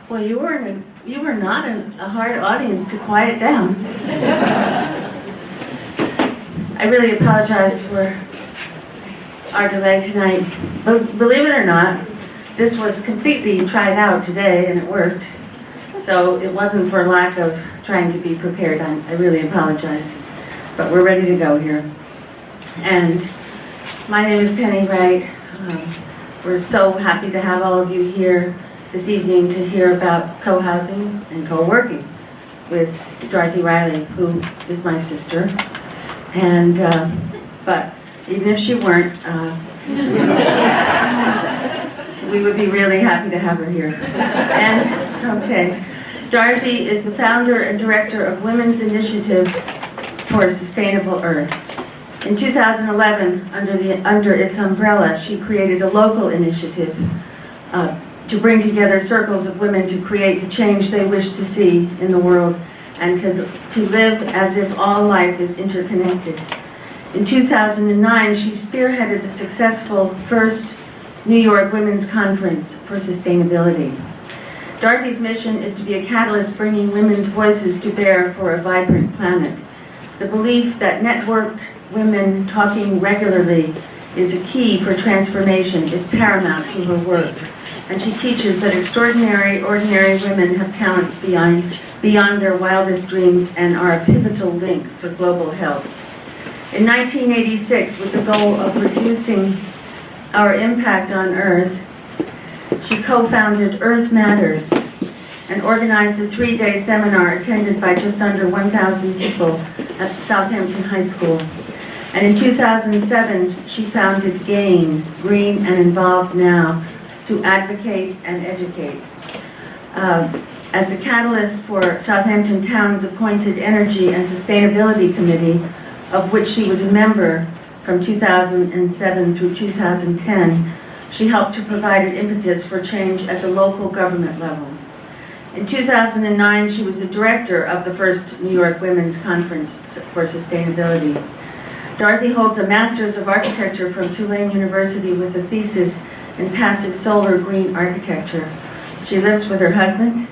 Well, you were not a hard audience to quiet down. I really apologize for our delay tonight. But believe it or not, this was completely tried out today and it worked. So it wasn't for lack of trying to be prepared. I really apologize. But we're ready to go here. And my name is Penny Wright. We're so happy to have all of you here this evening to hear about co-housing and co-working with Dorothy Reilly, who is my sister. And, but even if she weren't, we would be really happy to have her here. And, okay, Dorothy is the founder and director of Women's Initiative for a Sustainable Earth. In 2011, under its umbrella, she created a local initiative to bring together circles of women to create the change they wish to see in the world and to live as if all life is interconnected. In 2009, she spearheaded the successful first New York Women's Conference for Sustainability. Dorothy's mission is to be a catalyst bringing women's voices to bear for a vibrant planet. The belief that networked women talking regularly is a key for transformation is paramount to her work. And she teaches that extraordinary, ordinary women have talents beyond their wildest dreams and are a pivotal link for global health. In 1986, with the goal of reducing our impact on Earth, she co-founded Earth Matters and organized a 3-day seminar attended by just under 1,000 people at Southampton High School. And in 2007, she founded GAIN, Green and Involved Now, to advocate and educate. As a catalyst for Southampton Town's appointed Energy and Sustainability Committee, of which she was a member from 2007 through 2010, she helped to provide an impetus for change at the local government level. In 2009, she was the director of the first New York Women's Conference for Sustainability. Dorothy holds a Master's of Architecture from Tulane University with a thesis in passive solar green architecture. She lives with her husband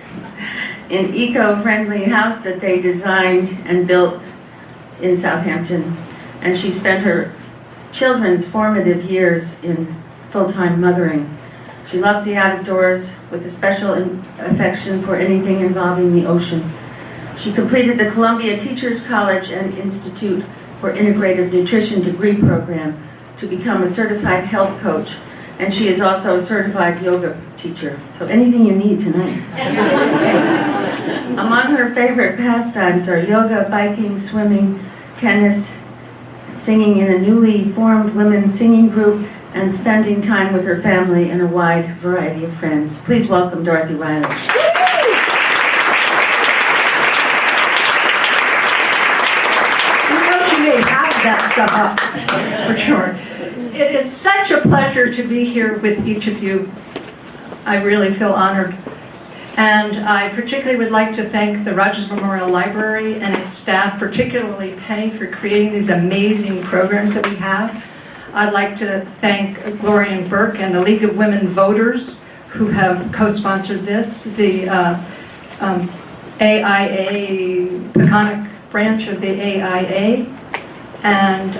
in an eco-friendly house that they designed and built in Southampton. And she spent her children's formative years in full-time mothering. She loves the out-of-doors with a special affection for anything involving the ocean. She completed the Columbia Teachers College and Institute for Integrative Nutrition degree program to become a certified health coach, and she is also a certified yoga teacher. So anything you need tonight. Among her favorite pastimes are yoga, biking, swimming, tennis, singing in a newly formed women's singing group, and spending time with her family and a wide variety of friends. Please welcome Dorothy Reilly. That stuff up, for sure. It is such a pleasure to be here with each of you. I really feel honored. And I particularly would like to thank the Rogers Memorial Library and its staff, particularly Penny, for creating these amazing programs that we have. I'd like to thank Gloria and Burke and the League of Women Voters who have co-sponsored this, the AIA, Peconic branch of the AIA. And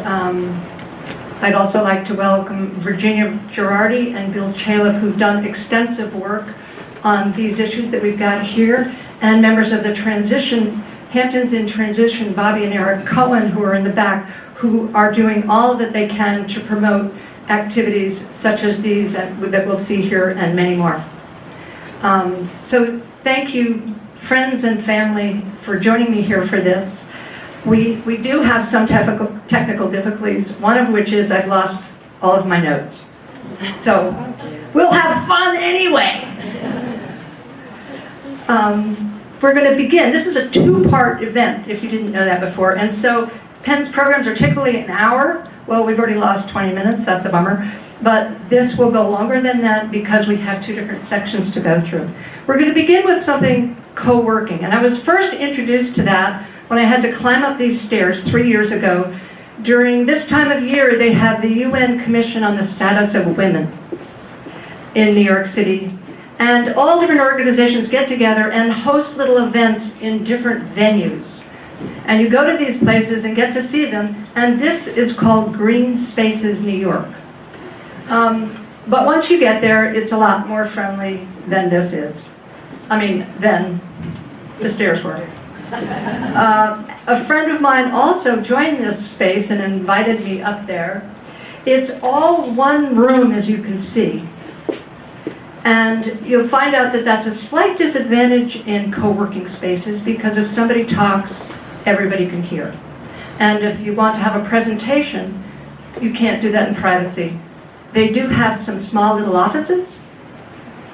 I'd also like to welcome Virginia Girardi and Bill Chaleff, who've done extensive work on these issues that we've got here, and members of the Transition, Hamptons in Transition, Bobby and Eric Cohen, who are in the back, who are doing all that they can to promote activities such as these that we'll see here and many more. So thank you, friends and family, for joining me here for this. We do have some technical difficulties, one of which is I've lost all of my notes. So we'll have fun anyway. We're going to begin. This is a two-part event, if you didn't know that before. And so Penn's programs are typically an hour. Well, we've already lost 20 minutes. That's a bummer. But this will go longer than that because we have two different sections to go through. We're going to begin with something co-working. And I was first introduced to that when I had to climb up these stairs 3 years ago. During this time of year, they have the UN Commission on the Status of Women in New York City. And all different organizations get together and host little events in different venues. And you go to these places and get to see them, and this is called Green Spaces New York. But once you get there, it's a lot more friendly than this is. Than the stairs were. A friend of mine also joined this space and invited me up there. It's all one room, as you can see. And you'll find out that that's a slight disadvantage in co-working spaces, because if somebody talks, everybody can hear. And if you want to have a presentation, you can't do that in privacy. They do have some small little offices,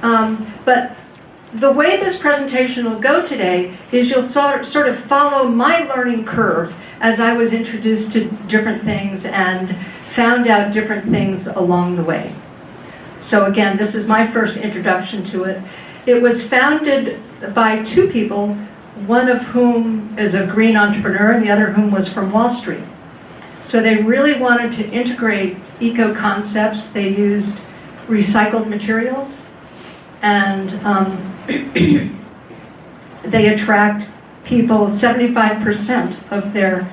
but the way this presentation will go today is you'll sort of follow my learning curve as I was introduced to different things and found out different things along the way. So again, this is my first introduction to it. It was founded by two people, one of whom is a green entrepreneur and the other whom was from Wall Street. So they really wanted to integrate eco-concepts. They used recycled materials, and they attract people. 75% of their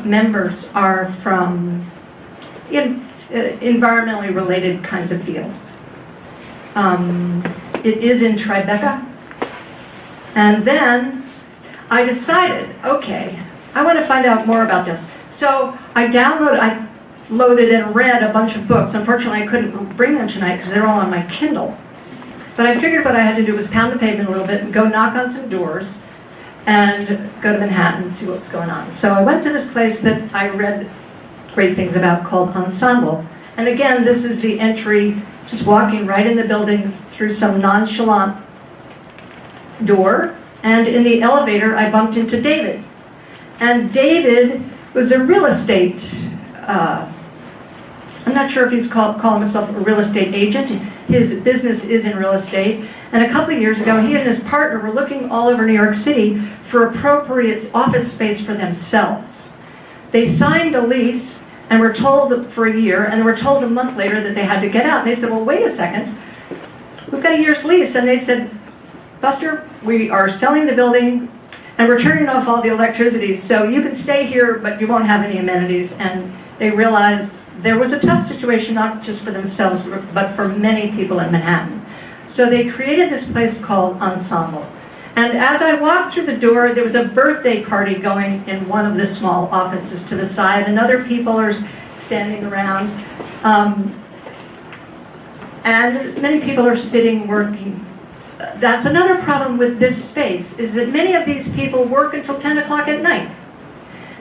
members are from environmentally related kinds of fields. It is in Tribeca. And then I decided, okay, I want to find out more about this. So I loaded and read a bunch of books. Unfortunately, I couldn't bring them tonight because they're all on my Kindle. But I figured what I had to do was pound the pavement a little bit and go knock on some doors and go to Manhattan and see what was going on. So I went to this place that I read great things about called Ensemble. And again, this is the entry, just walking right in the building through some nonchalant door. And in the elevator, I bumped into David. And David was a real estate, I'm not sure if he's calling himself a real estate agent. His business is in real estate. And a couple of years ago, he and his partner were looking all over New York City for appropriate office space for themselves. They signed a lease and were told for a year, and were told a month later that they had to get out. And they said, well, wait a second. We've got a year's lease. And they said, Buster, we are selling the building and we're turning off all the electricity, so you can stay here, but you won't have any amenities. And they realized there was a tough situation, not just for themselves, but for many people in Manhattan. So they created this place called Ensemble. And as I walked through the door, there was a birthday party going in one of the small offices to the side, and other people are standing around. And many people are sitting, working. That's another problem with this space, is that many of these people work until 10 o'clock at night.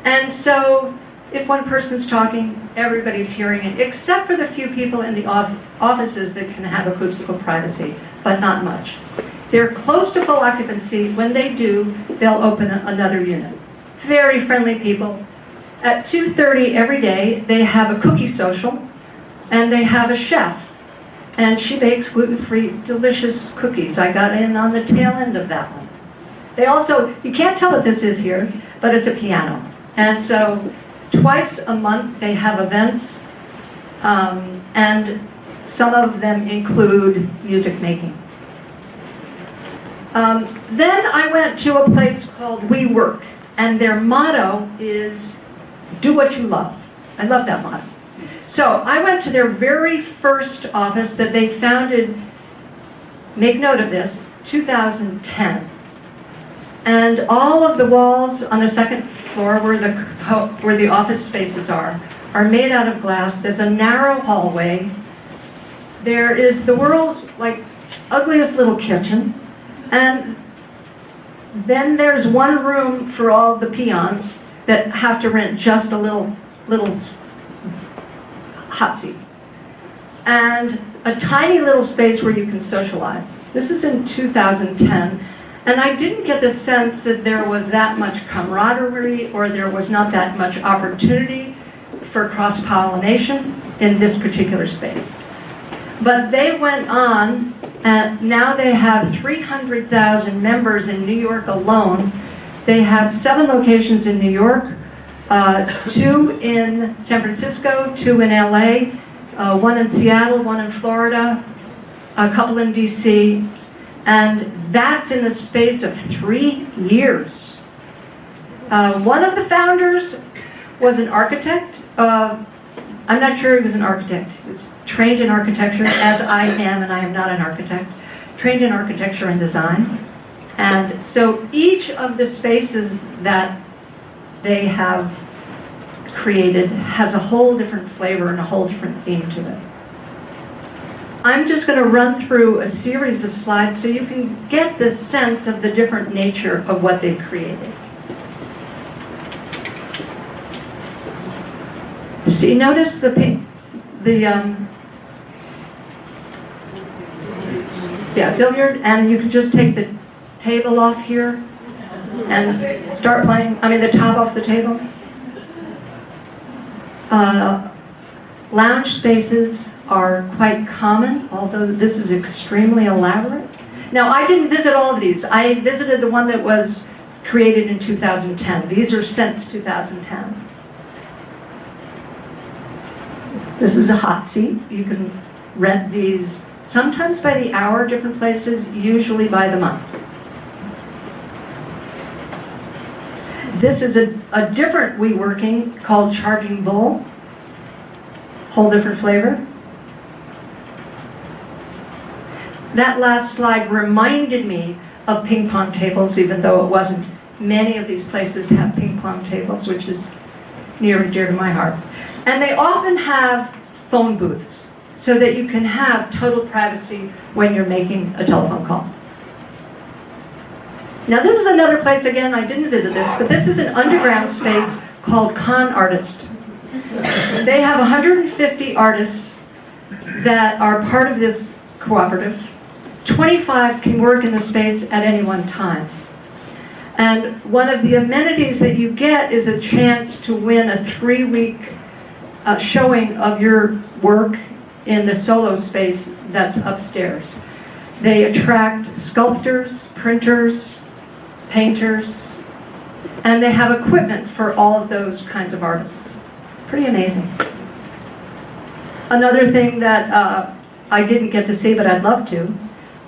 And so if one person's talking, everybody's hearing it, except for the few people in the offices that can have acoustical privacy, but not much. They're close to full occupancy. When they do, they'll open another unit. Very friendly people. At 2:30 every day, they have a cookie social, and they have a chef. And she bakes gluten-free, delicious cookies. I got in on the tail end of that one. They also, you can't tell what this is here, but it's a piano. And so twice a month they have events, and some of them include music making. Then I went to a place called We Work, and their motto is, do what you love. I love that motto. So I went to their very first office that they founded, make note of this, 2010. And all of the walls on the second floor where the office spaces are made out of glass. There's a narrow hallway. There is the world's ugliest little kitchen. And then there's one room for all the peons that have to rent just a little hot seat. And a tiny little space where you can socialize. This is in 2010. And I didn't get the sense that there was that much camaraderie or there was not that much opportunity for cross-pollination in this particular space. But they went on, and now they have 300,000 members in New York alone. They have 7 locations in New York, 2 in San Francisco, 2 in LA, 1 in Seattle, 1 in Florida, a couple in DC, and that's in the space of 3 years. One of the founders was an architect. I'm not sure he was an architect. He was trained in architecture, as I am, and I am not an architect, trained in architecture and design. And so each of the spaces that they have created has a whole different flavor and a whole different theme to it. I'm just going to run through a series of slides so you can get the sense of the different nature of what they've created. So you notice the billiard, and you can just take the table off here and start playing, the top off the table. Lounge spaces are quite common, although this is extremely elaborate. Now, I didn't visit all of these. I visited the one that was created in 2010. These are since 2010. This is a hot seat. You can rent these sometimes by the hour, different places, usually by the month. This is a different WeWorking called Charging Bull. Whole different flavor. That last slide reminded me of ping pong tables, even though it wasn't. Many of these places have ping pong tables, which is near and dear to my heart. And they often have phone booths so that you can have total privacy when you're making a telephone call. Now this is another place, again, I didn't visit this, but this is an underground space called Con Artist. They have 150 artists that are part of this cooperative. 25 can work in the space at any one time. And one of the amenities that you get is a chance to win a 3-week showing of your work in the solo space that's upstairs. They attract sculptors, printers, painters, and they have equipment for all of those kinds of artists. Pretty amazing. Another thing that I didn't get to see, but I'd love to,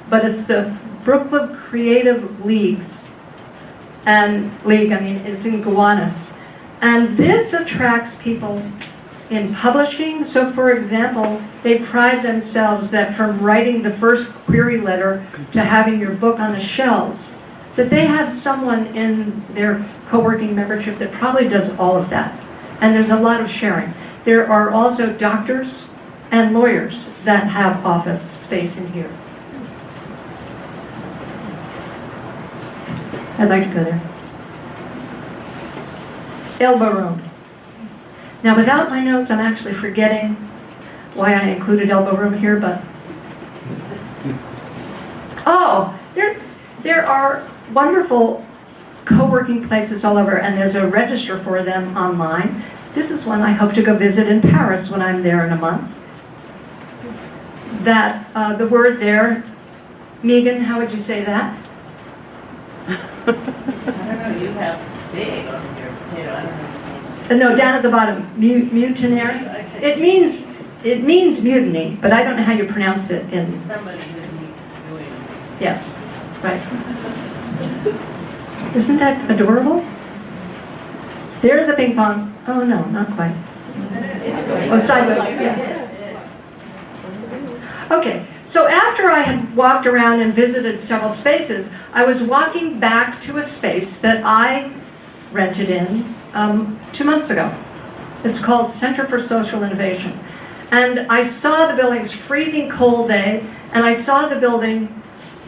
but it's the Brooklyn Creative Leagues. And it's in Gowanus. And this attracts people in publishing. So for example, they pride themselves that from writing the first query letter to having your book on the shelves, that they have someone in their co-working membership that probably does all of that. And there's a lot of sharing. There are also doctors and lawyers that have office space in here. I'd like to go there. Elbow room. Now without my notes, I'm actually forgetting why I included elbow room here, but... Oh, there are wonderful co-working places all over, and there's a register for them online. This is one I hope to go visit in Paris when I'm there in a month. That, the word there, Megan, how would you say that? I don't know, you have big on your potato, I don't know. No, down at the bottom, mutinary. It means mutiny, but I don't know how you pronounce it in... Somebody didn't doing it. Yes, right. Isn't that adorable? There's a ping pong. Oh no, not quite. Oh, sideways, yeah. Okay, so after I had walked around and visited several spaces, I was walking back to a space that I rented in 2 months ago. It's called Center for Social Innovation. And I saw the building's freezing cold day, and I saw the building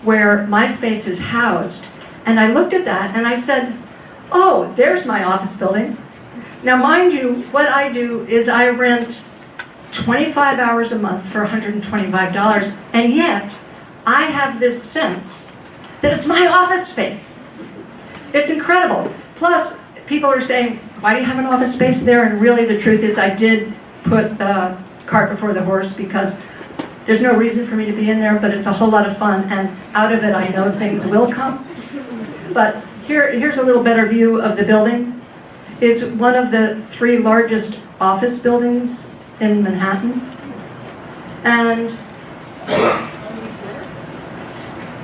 where my space is housed. And I looked at that and I said, oh, there's my office building. Now mind you, what I do is I rent 25 hours a month for $125, and yet I have this sense that it's my office space. It's incredible. Plus, people are saying, why do you have an office space there? And really the truth is I did put the cart before the horse because there's no reason for me to be in there, but it's a whole lot of fun, and out of it I know things will come. But here's a little better view of the building. It's one of the 3 largest office buildings in Manhattan. And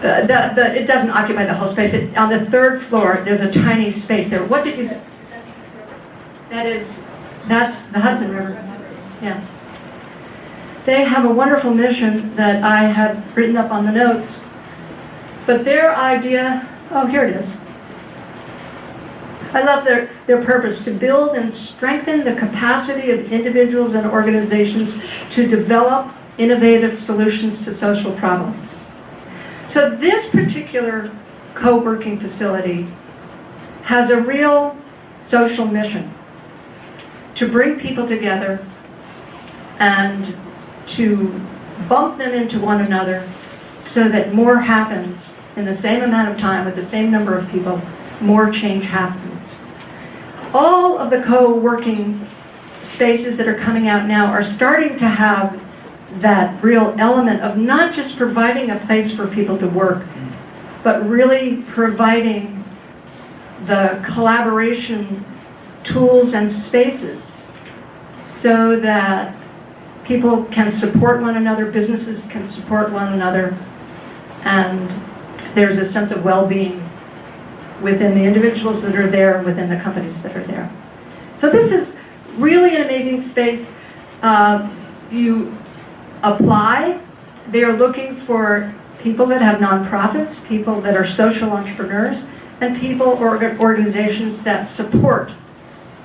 It doesn't occupy the whole space. On the third floor, there's a tiny space there. What did you say? That's the Hudson River. Yeah. They have a wonderful mission that I have written up on the notes. But their idea, oh, here it is. I love their purpose, to build and strengthen the capacity of individuals and organizations to develop innovative solutions to social problems. So this particular co-working facility has a real social mission to bring people together and to bump them into one another so that more happens in the same amount of time with the same number of people, more change happens. All of the co-working spaces that are coming out now are starting to have that real element of not just providing a place for people to work, but really providing the collaboration tools and spaces so that people can support one another, businesses can support one another, and there's a sense of well-being within the individuals that are there, within the companies that are there. So this is really an amazing space. You apply. They are looking for people that have nonprofits, people that are social entrepreneurs, and people or organizations that support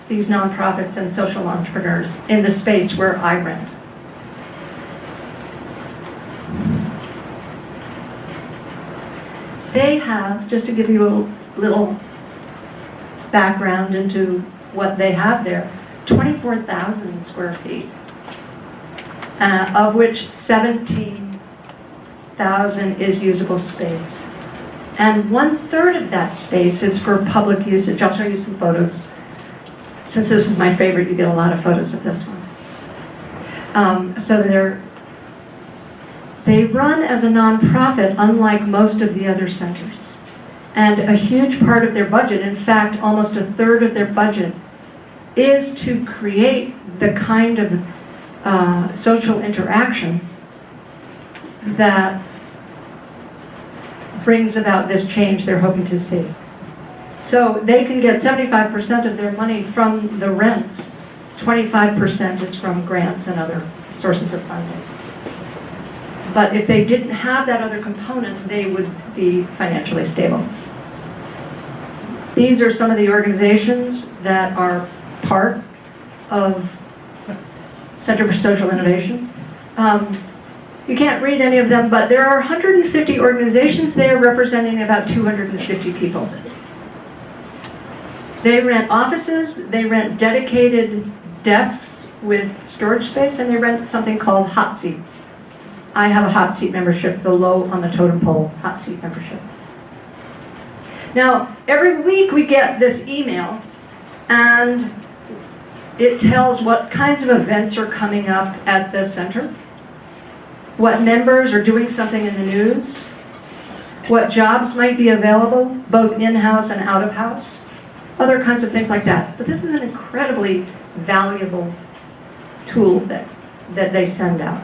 these nonprofits and social entrepreneurs in the space where I rent. They have, just to give you a little background into what they have there, 24,000 square feet, of which 17,000 is usable space. And 1/3 of that space is for public usage. I'll show you some photos. Since this is my favorite, you get a lot of photos of this one. So they run as a nonprofit, unlike most of the other centers. And a huge part of their budget, in fact, almost 1/3 of their budget, is to create the kind of social interaction that brings about this change they're hoping to see. So they can get 75% of their money from the rents. 25% is from grants and other sources of funding. But if they didn't have that other component, they would be financially stable. These are some of the organizations that are part of Center for Social Innovation. You can't read any of them, but there are 150 organizations there representing about 250 people. They rent offices, they rent dedicated desks with storage space, and they rent something called hot seats. I have a hot seat membership, the low on the totem pole hot seat membership. Now, every week we get this email, and it tells what kinds of events are coming up at the center, what members are doing something in the news, what jobs might be available, both in-house and out-of-house, other kinds of things like that. But this is an incredibly valuable tool that they send out.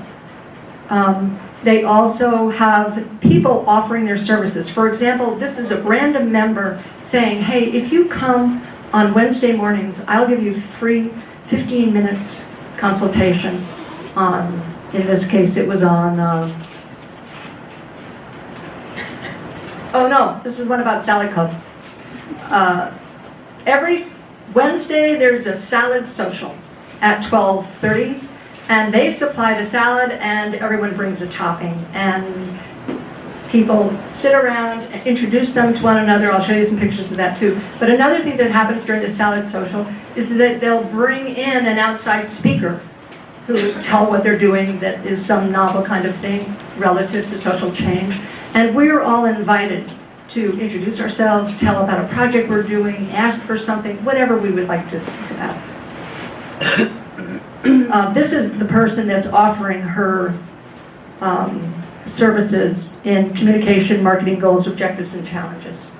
They also have people offering their services. For example, this is a random member saying, hey, if you come on Wednesday mornings, I'll give you free 15 minutes consultation on, in this case, it was on, oh no, this is one about Salad Club. Every Wednesday, there's a salad social at 12:30. And they supply the salad, and everyone brings a topping. And people sit around and introduce them to one another. I'll show you some pictures of that too. But another thing that happens during the salad social is that they'll bring in an outside speaker who tell what they're doing that is some novel kind of thing relative to social change. And we're all invited to introduce ourselves, tell about a project we're doing, ask for something, whatever we would like to speak about. This is the person that's offering her services in communication, marketing goals, objectives, and challenges.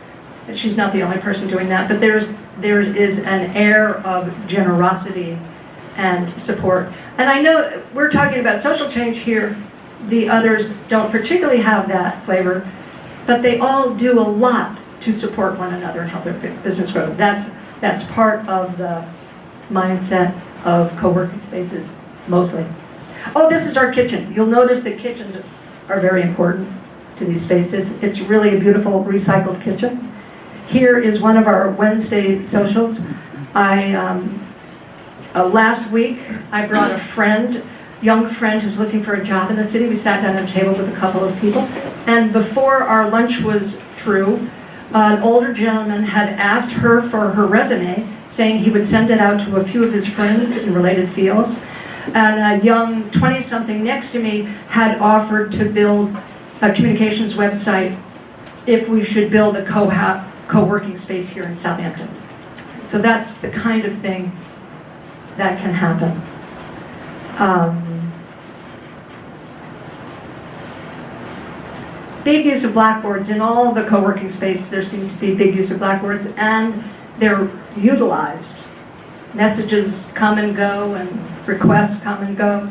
And she's not the only person doing that, but there is an air of generosity and support. And I know we're talking about social change here. The others don't particularly have that flavor. but they all do a lot to support one another and help their business grow. That's part of the mindset of co-working spaces, mostly. Oh, this is our kitchen. You'll notice that kitchens are very important to these spaces. It's really a beautiful recycled kitchen. Here is one of our Wednesday socials. Last week, I brought a friend, young friend who's looking for a job in the city. We sat down at a table with a couple of people, and before our lunch was through, an older gentleman had asked her for her resume, saying he would send it out to a few of his friends in related fields. And a young 20-something next to me had offered to build a communications website if we should build a co-working space here in Southampton. So that's the kind of thing that can happen. Big use of blackboards. In all the co-working space, there seems to be big use of blackboards, and they're utilized. Messages come and go, and requests come and go.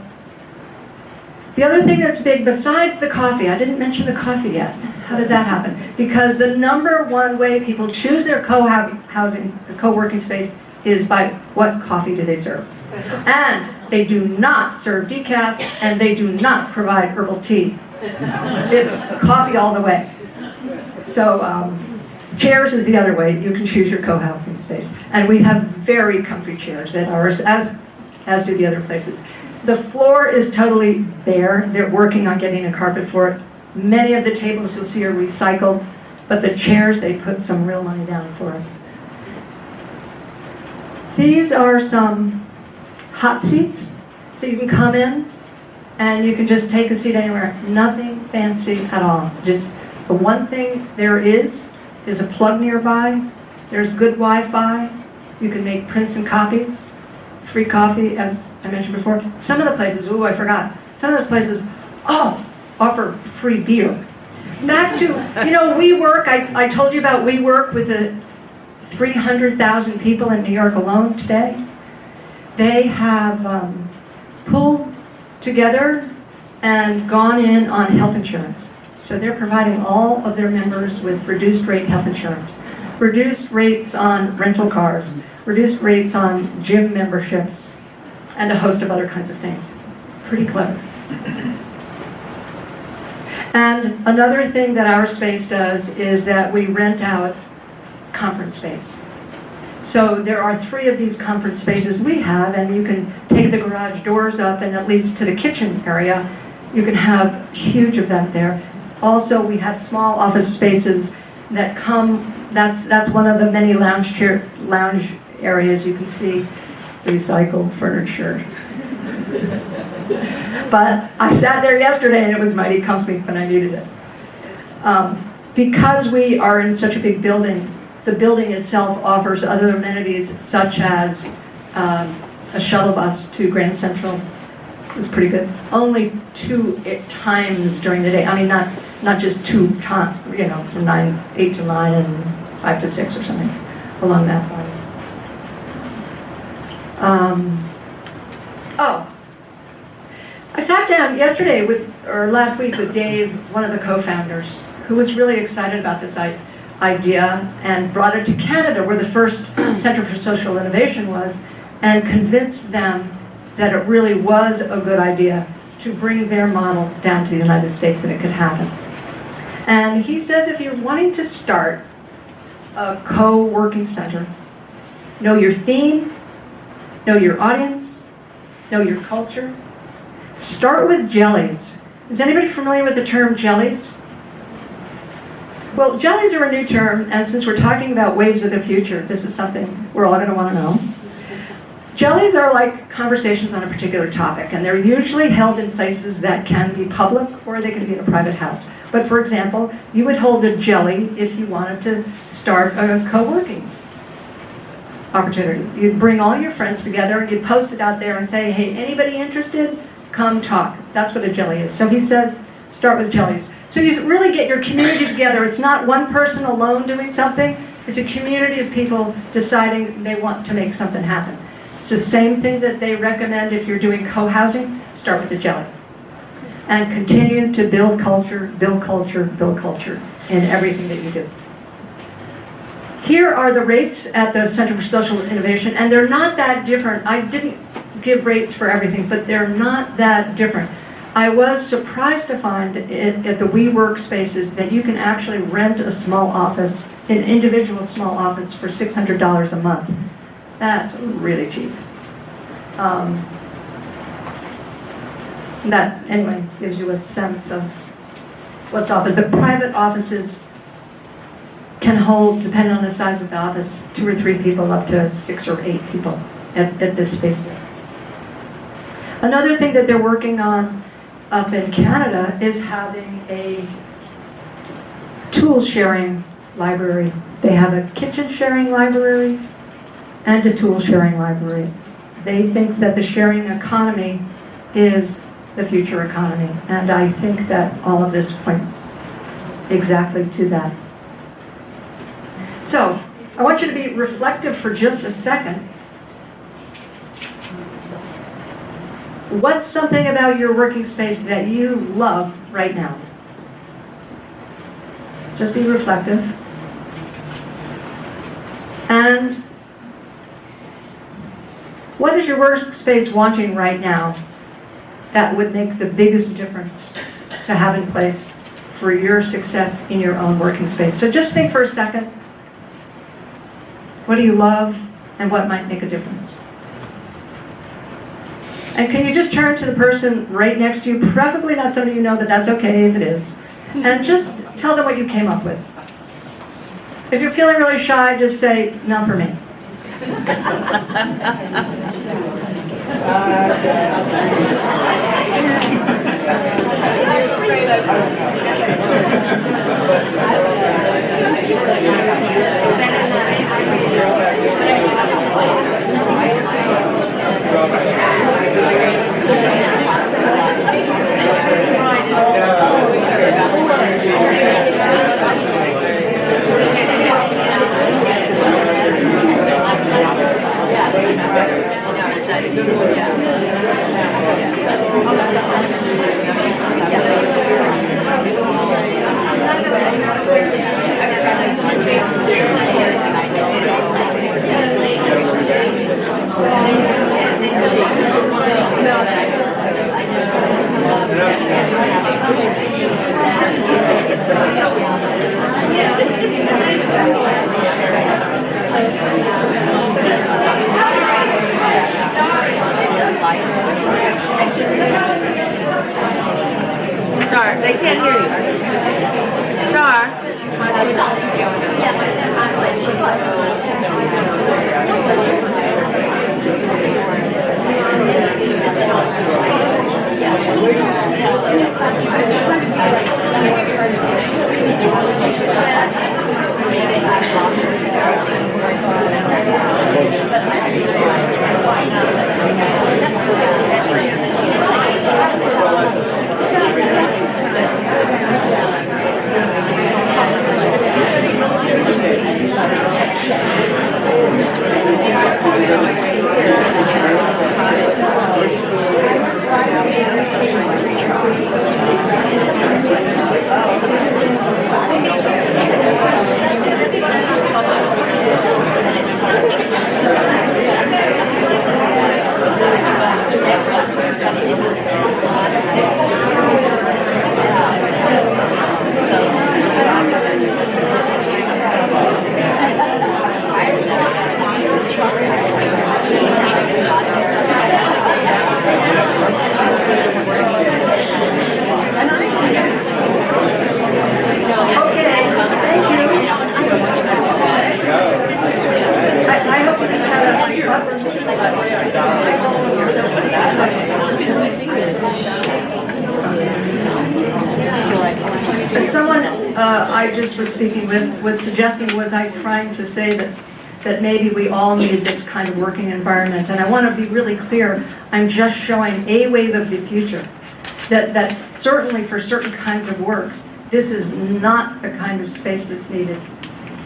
The other thing that's big, besides the coffee, I didn't mention the coffee yet. How did that happen? Because the number one way people choose their co-working space is by what coffee do they serve. And they do not serve decaf, and they do not provide herbal tea. It's coffee all the way. So chairs is the other way. You can choose your co-housing space. And we have very comfy chairs at ours, as do the other places. The floor is totally bare. They're working on getting a carpet for it. Many of the tables you'll see are recycled, but the chairs, they put some real money down for it. These are some hot seats, so you can come in and you can just take a seat anywhere. Nothing fancy at all. Just the one thing there is a plug nearby. There's good Wi-Fi. You can make prints and copies. Free coffee, as I mentioned before. Some of the places, I forgot. Some of those places, offer free beer. Back to, WeWork. I told you about WeWork with the 300,000 people in New York alone today. They have pooled together and gone in on health insurance. So they're providing all of their members with reduced rate health insurance, reduced rates on rental cars, reduced rates on gym memberships, and a host of other kinds of things. Pretty clever. And another thing that our space does is that we rent out conference space. So there are 3 of these conference spaces we have, and you can take the garage doors up and it leads to the kitchen area. You can have a huge event there. Also, we have small office spaces that come, that's one of the many lounge areas you can see, recycled furniture. But I sat there yesterday and it was mighty comfy when I needed it. Because we are in such a big building, the building itself offers other amenities such as a shuttle bus to Grand Central. It's pretty good. Only 2 times during the day. I mean, not just 2 times, from 8 to 9 and 5 to 6 or something along that line. I sat down last week with Dave, one of the co-founders, who was really excited about this idea and brought it to Canada, where the first Center for Social Innovation was, and convinced them that it really was a good idea to bring their model down to the United States and it could happen. And he says if you're wanting to start a co-working center, know your theme, know your audience, know your culture. Start with jellies. Is anybody familiar with the term jellies? Well, jellies are a new term, and since we're talking about waves of the future, this is something we're all going to want to know. Jellies are like conversations on a particular topic, and they're usually held in places that can be public or they can be in a private house. But for example, you would hold a jelly if you wanted to start a co-working opportunity. You'd bring all your friends together and you'd post it out there and say, hey, anybody interested? Come talk. That's what a jelly is. So he says, start with jellies. So you really get your community together. It's not one person alone doing something. It's a community of people deciding they want to make something happen. It's the same thing that they recommend if you're doing co-housing. Start with a jelly. And continue to build culture, build culture, build culture. in everything that you do. Here are the rates at the Center for Social Innovation, and they're not that different. I didn't give rates for everything, but they're not that different. I was surprised to find at the WeWork spaces that you can actually rent a small office, an individual small office, for $600 a month. That's really cheap. That, anyway, gives you a sense of what's offered. The private offices can hold, depending on the size of the office, 2 or 3 people up to 6 or 8 people at this space. Another thing that they're working on up in Canada is having a tool sharing library. They have a kitchen sharing library and a tool sharing library. They think that the sharing economy is the future economy, and I think that all of this points exactly to that. So, I want you to be reflective for just a second. What's something about your working space that you love right now? Just be reflective. And what is your workspace wanting right now that would make the biggest difference to have in place for your success in your own working space? So just think for a second. What do you love and what might make a difference? And can you just turn to the person right next to you, preferably not somebody you know, but that's okay if it is, and just tell them what you came up with. If you're feeling really shy, just say, "Not for me." Star, they can't hear you. Star. Someone I just was speaking with was suggesting, was I trying to say that maybe we all needed this kind of working environment? And I want to be really clear, I'm just showing a wave of the future. That certainly for certain kinds of work, this is not the kind of space that's needed.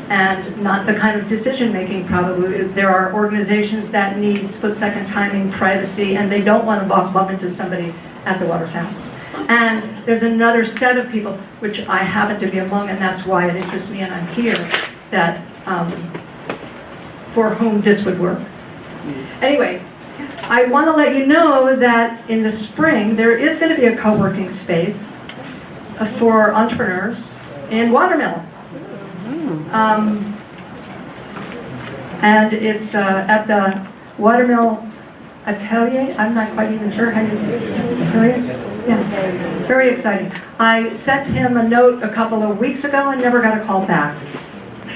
And not the kind of decision-making, probably. There are organizations that need split-second timing, privacy, and they don't want to bump into somebody at the water fountain. And there's another set of people, which I happen to be among, and that's why it interests me and I'm here, that for whom this would work. Anyway, I want to let you know that in the spring there is going to be a co-working space for entrepreneurs in Watermill. And it's at the Watermill Atelier. I'm not quite even sure how you say it. Atelier? Yeah, very exciting. I sent him a note a couple of weeks ago and never got a call back.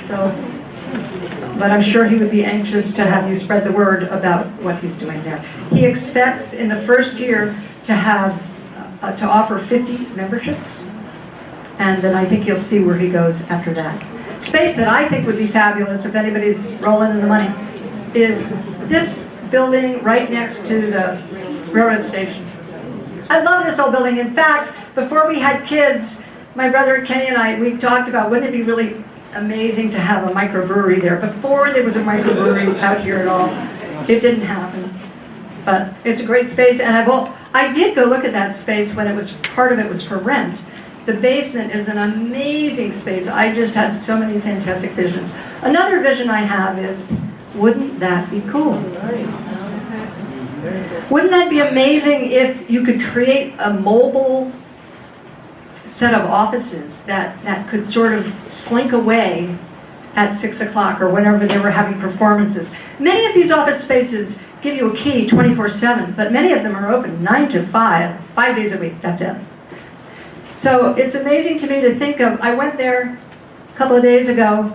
So, but I'm sure he would be anxious to have you spread the word about what he's doing there. He expects in the first year to have to offer 50 memberships, and then I think you'll see where he goes after that. Space that I think would be fabulous if anybody's rolling in the money is this building right next to the railroad station. I love this old building. In fact, before we had kids, my brother Kenny and I, we talked about wouldn't it be really amazing to have a microbrewery there. Before there was a microbrewery out here at all, it didn't happen. But it's a great space, and I did go look at that space when it was, part of it was for rent. The basement is an amazing space. I just had so many fantastic visions. Another vision I have is, wouldn't that be cool? Wouldn't that be amazing if you could create a mobile set of offices that could sort of slink away at 6 o'clock or whenever they were having performances. Many of these office spaces give you a key 24/7, but many of them are open 9 to 5 days a week, that's it. So it's amazing to me to think of, I went there a couple of days ago,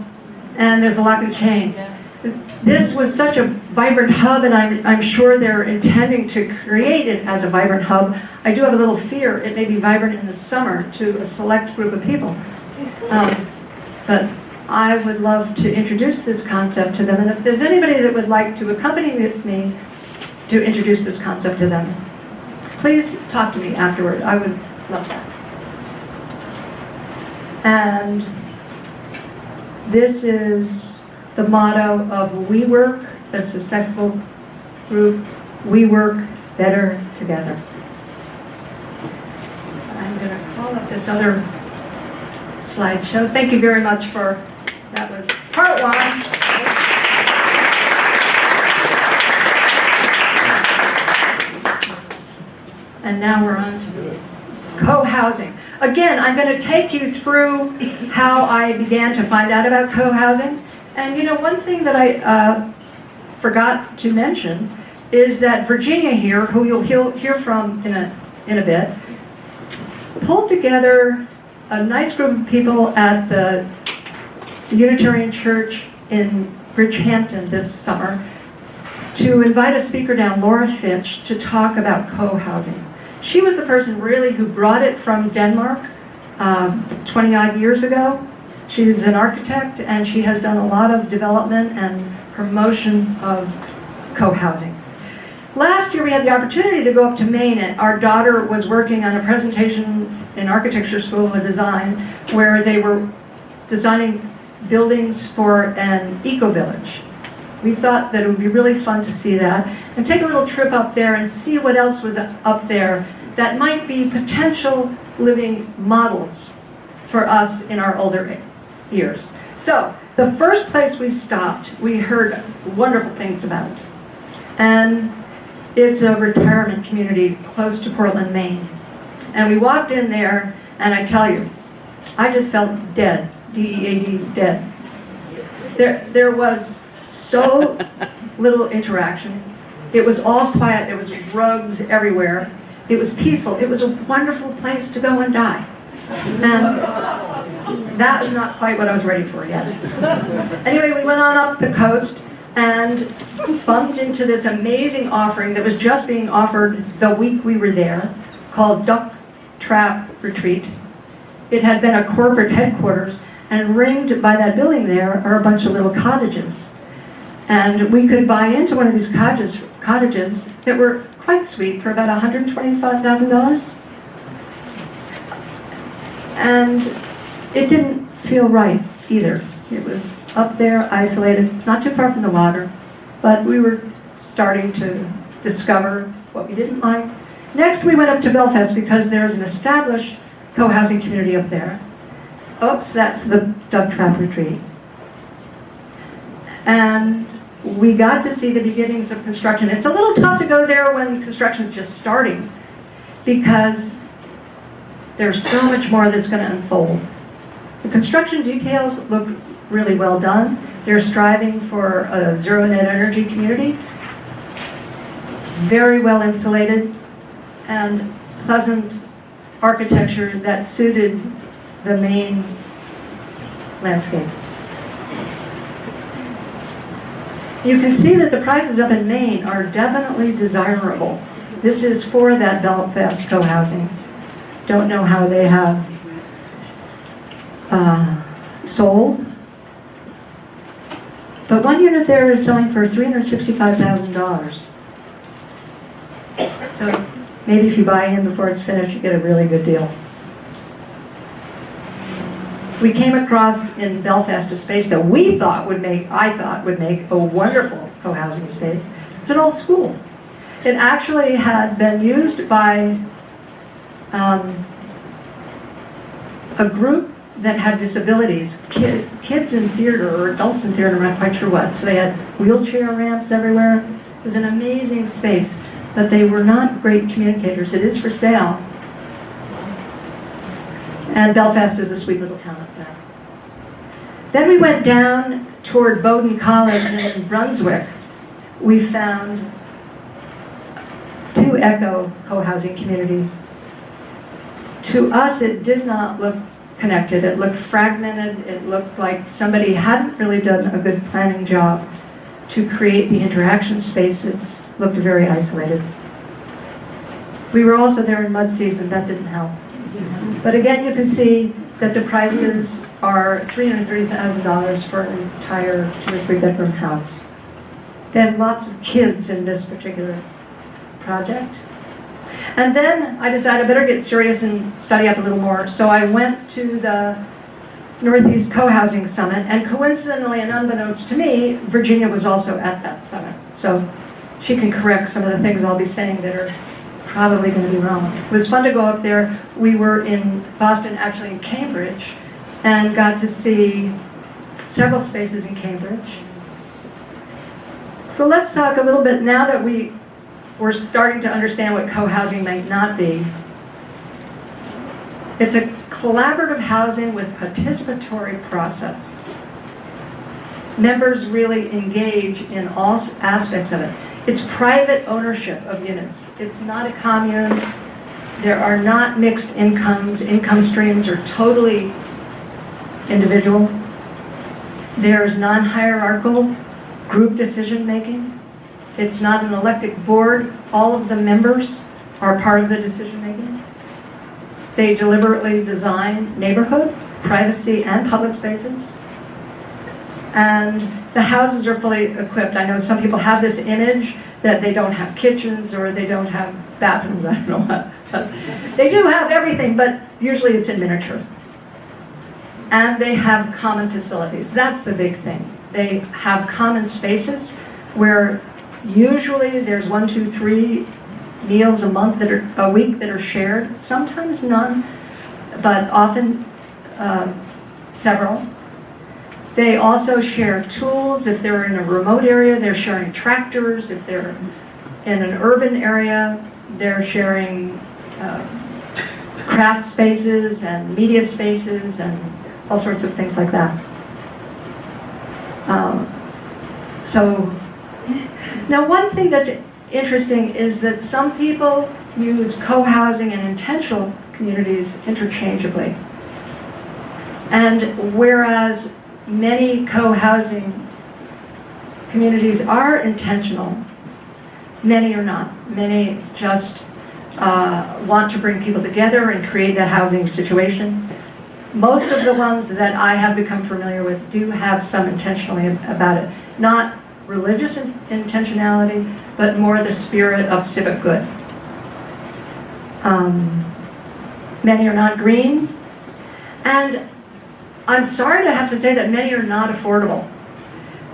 and there's a lock and chain. This was such a vibrant hub, and I'm sure they're intending to create it as a vibrant hub. I do have a little fear it may be vibrant in the summer to a select group of people. But I would love to introduce this concept to them, and if there's anybody that would like to accompany with me to introduce this concept to them, please talk to me afterward. I would love that. And this is the motto of We Work, a successful group. We work better together. I'm going to call up this other slideshow. Thank you very much for, that was part one. And now we're on to co-housing. Again, I'm going to take you through how I began to find out about co-housing. And you know, one thing that I forgot to mention is that Virginia here, who you'll hear from in a bit, pulled together a nice group of people at the Unitarian Church in Bridgehampton this summer to invite a speaker down, Laura Fitch, to talk about co-housing. She was the person really who brought it from Denmark 20-odd years ago. She's an architect, and she has done a lot of development and promotion of co-housing. Last year we had the opportunity to go up to Maine, and our daughter was working on a presentation in Architecture School of Design where they were designing buildings for an eco-village. We thought that it would be really fun to see that and take a little trip up there and see what else was up there that might be potential living models for us in our older years. So the first place we stopped, we heard wonderful things about. And it's a retirement community close to Portland, Maine. And we walked in there, and I tell you, I just felt dead, D-E-A-D, dead. There was so little interaction. It was all quiet. There was rugs everywhere. It was peaceful. It was a wonderful place to go and die. And that was not quite what I was ready for yet. Anyway, we went on up the coast and bumped into this amazing offering that was just being offered the week we were there, called Duck Trap Retreat. It had been a corporate headquarters, and ringed by that building there are a bunch of little cottages. And we could buy into one of these cottages that were quite sweet for about $125,000. And it didn't feel right either. It was up there, isolated, not too far from the water, but we were starting to discover what we didn't like. Next, we went up to Belfast because there's an established co-housing community up there. Oops, that's the Dove Trap Retreat. And we got to see the beginnings of construction. It's a little tough to go there when construction is just starting because there's so much more that's going to unfold. The construction details look really well done. They're striving for a zero net energy community. Very well insulated and pleasant architecture that suited the main landscape. You can see that the prices up in Maine are definitely desirable. This is for that Belfast co-housing. Don't know how they have sold. But one unit there is selling for $365,000. So maybe if you buy in before it's finished, you get a really good deal. We came across in Belfast a space that I thought would make a wonderful co-housing space. It's an old school. It actually had been used by a group that had disabilities, kids in theater or adults in theater, I'm not quite sure what. So they had wheelchair ramps everywhere. It was an amazing space, but they were not great communicators. It is for sale. And Belfast is a sweet little town up there. Then we went down toward Bowdoin College in Brunswick. We found 2 Echo co-housing community. To us, it did not look connected. It looked fragmented. It looked like somebody hadn't really done a good planning job to create the interaction spaces. Looked very isolated. We were also there in mud season. That didn't help. But again, you can see that the prices are $330,000 for an entire 2 or 3 bedroom house. They have lots of kids in this particular project. And then I decided I better get serious and study up a little more. So I went to the Northeast Co-Housing Summit, and coincidentally and unbeknownst to me, Virginia was also at that summit. So she can correct some of the things I'll be saying that are probably going to be wrong. It was fun to go up there. We were in Boston, actually in Cambridge, and got to see several spaces in Cambridge. So let's talk a little bit, now that we're starting to understand what co-housing might not be. It's a collaborative housing with participatory process. Members really engage in all aspects of it. It's private ownership of units. It's not a commune. There are not mixed incomes. Income streams are totally individual. There's non-hierarchical group decision making. It's not an elected board. All of the members are part of the decision making. They deliberately design neighborhood, privacy, and public spaces. And the houses are fully equipped. I know some people have this image that they don't have kitchens or they don't have bathrooms, I don't know what. But they do have everything, but usually it's in miniature. And they have common facilities. That's the big thing. They have common spaces where usually there's 1, 2, 3 meals a week that are shared. Sometimes none, but often several. They also share tools. If they're in a remote area, they're sharing tractors. If they're in an urban area, they're sharing craft spaces and media spaces and all sorts of things like that. So now one thing that's interesting is that some people use co-housing and intentional communities interchangeably. And whereas many co-housing communities are intentional, many are not. Many just want to bring people together and create a housing situation. Most of the ones that I have become familiar with do have some intentionality about it. Not religious intentionality, but more the spirit of civic good. Many are not green, and I'm sorry to have to say that many are not affordable.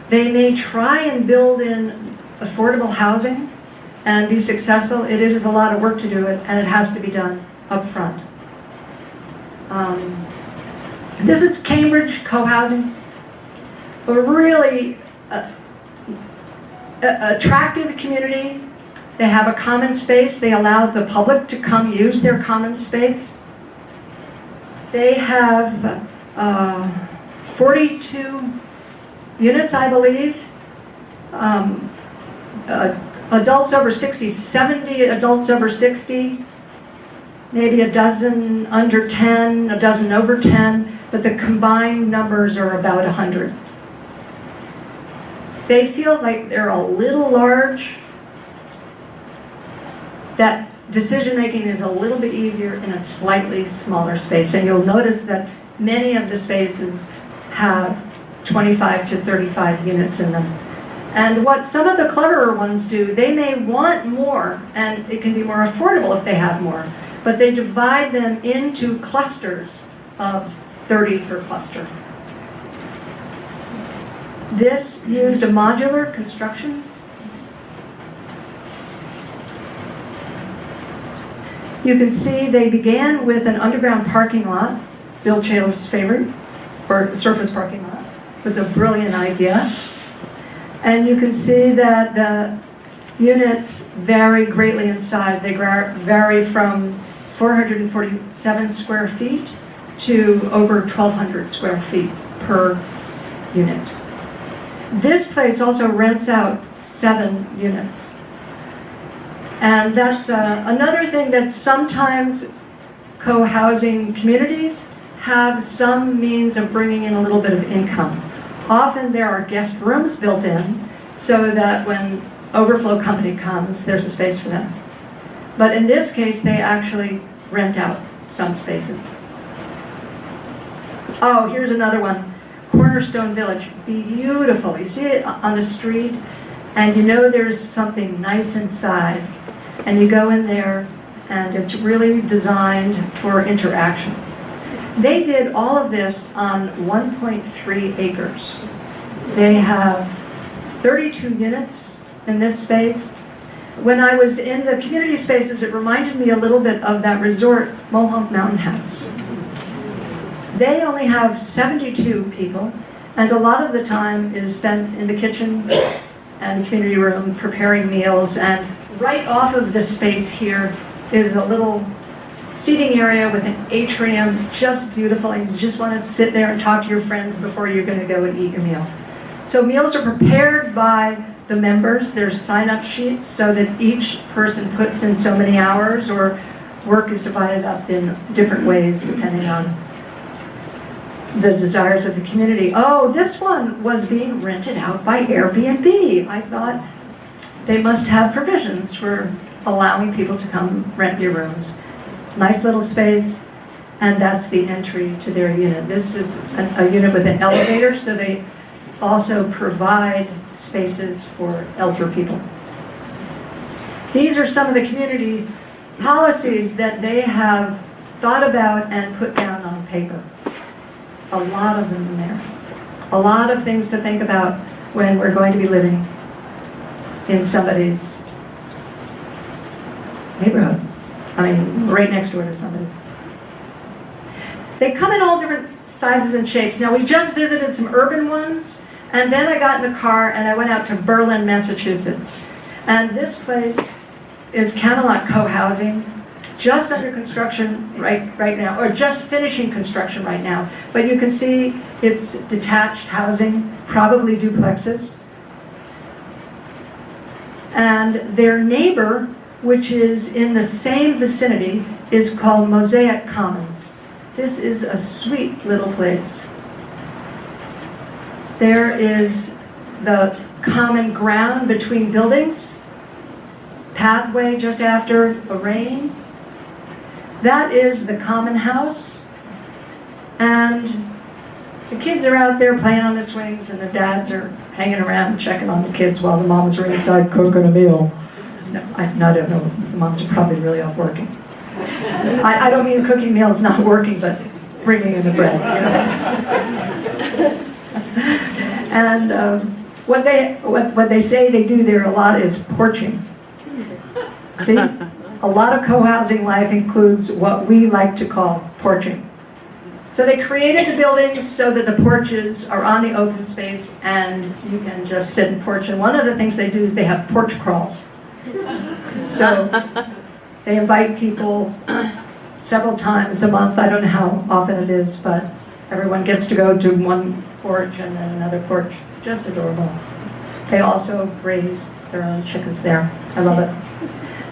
They may try and build in affordable housing, and be successful, it is a lot of work to do it, and it has to be done up front. This is Cambridge co-housing. A really attractive community. They have a common space. They allow the public to come use their common space. They have 42 units, I believe. Adults over 60, 70 adults over 60, maybe a dozen under 10, a dozen over 10, but the combined numbers are about 100. They feel like they're a little large, that decision-making is a little bit easier in a slightly smaller space. And you'll notice that many of the spaces have 25 to 35 units in them. And what some of the cleverer ones do, they may want more, and it can be more affordable if they have more, but they divide them into clusters of 30 per cluster. This used a modular construction. You can see they began with an underground parking lot, Bill Chalef's favorite, or surface parking lot. It was a brilliant idea. And you can see that the units vary greatly in size. They vary from 447 square feet to over 1,200 square feet per unit. This place also rents out 7 units. And that's another thing that sometimes co-housing communities have some means of bringing in a little bit of income. Often there are guest rooms built in so that when overflow company comes, there's a space for them. But in this case, they actually rent out some spaces. Oh, here's another one. Cornerstone Village, beautiful. You see it on the street, and you know there's something nice inside. And you go in there, and it's really designed for interaction. They did all of this on 1.3 acres. They have 32 units in this space. When I was in the community spaces, it reminded me a little bit of that resort, Mohonk Mountain House. They only have 72 people, and a lot of the time is spent in the kitchen and community room preparing meals. And right off of this space here is a little seating area with an atrium, just beautiful, and you just want to sit there and talk to your friends before you're going to go and eat your meal. So meals are prepared by the members. There's sign-up sheets so that each person puts in so many hours, or work is divided up in different ways depending on the desires of the community. Oh, this one was being rented out by Airbnb. I thought they must have provisions for allowing people to come rent your rooms. Nice little space, and that's the entry to their unit. This is a unit with an elevator, so they also provide spaces for elder people. These are some of the community policies that they have thought about and put down on paper. A lot of them in there. A lot of things to think about when we're going to be living in somebody's neighborhood. I mean, right next door to somebody. They come in all different sizes and shapes. Now, we just visited some urban ones, and then I got in the car and I went out to Berlin, Massachusetts. And this place is Camelot Co-Housing, just under construction right now, or just finishing construction right now. But you can see it's detached housing, probably duplexes. And their neighbor, which is in the same vicinity, is called Mosaic Commons. This is a sweet little place. There is the common ground between buildings, pathway just after a rain. That is the common house. And the kids are out there playing on the swings, and the dads are hanging around and checking on the kids while the moms are inside cooking a meal. No, I don't know. The moms are probably really off working. I don't mean cooking meals not working, but bringing in the bread. You know? And what they say they do there a lot is porching. See, a lot of co-housing life includes what we like to call porching. So they created the buildings so that the porches are on the open space and you can just sit and porch. And one of the things they do is they have porch crawls. So they invite people several times a month. I don't know how often it is, but everyone gets to go to one porch and then another porch. Just adorable. They also raise their own chickens there. I love it.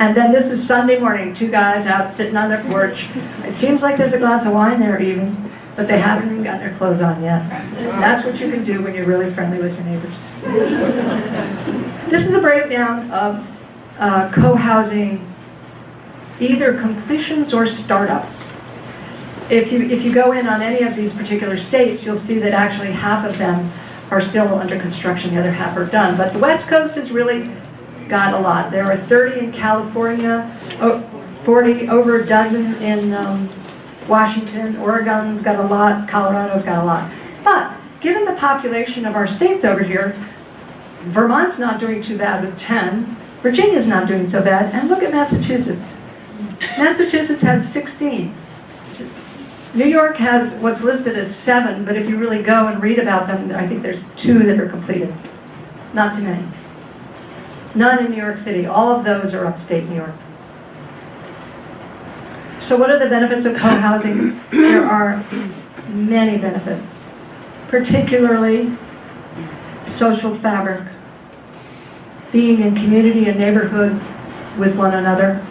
And then this is Sunday morning, 2 guys out sitting on their porch. It seems like there's a glass of wine there even, but they haven't even got their clothes on yet. That's what you can do when you're really friendly with your neighbors. This is a breakdown of co-housing, either completions or startups. If you go in on any of these particular states, you'll see that actually half of them are still under construction, the other half are done. But the West Coast has really got a lot. There are 30 in California, 40, over a dozen in Washington. Oregon's got a lot, Colorado's got a lot. But given the population of our states over here, Vermont's not doing too bad with 10, Virginia's not doing so bad, and look at Massachusetts. Massachusetts has 16. New York has what's listed as 7, but if you really go and read about them, I think there's 2 that are completed. Not too many. None in New York City. All of those are upstate New York. So what are the benefits of co-housing? There are many benefits, particularly social fabric, being in community and neighborhood with one another,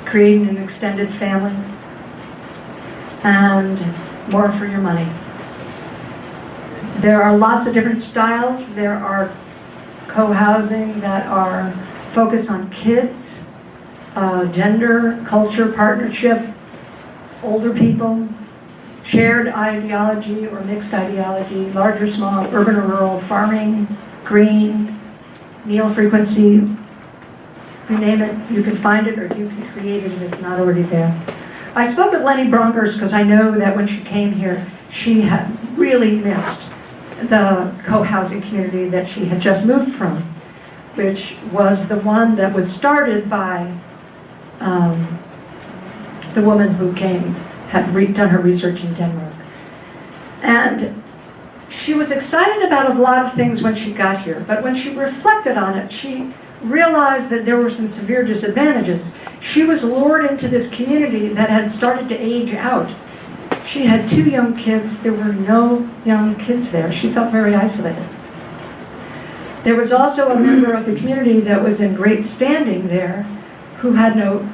creating an extended family, and more for your money. There are lots of different styles. There are co-housing that are focused on kids, gender, culture, partnership, older people, shared ideology or mixed ideology, large or small, urban or rural, farming, green, meal frequency, you name it, you can find it or you can create it if it's not already there. I spoke with Lenny Bronkers because I know that when she came here, she had really missed the co-housing community that she had just moved from, which was the one that was started by the woman who came, had done her research in Denmark. And she was excited about a lot of things when she got here, but when she reflected on it, she realized that there were some severe disadvantages. She was lured into this community that had started to age out. She had 2 young kids. There were no young kids there. She felt very isolated. There was also a member of the community that was in great standing there who had no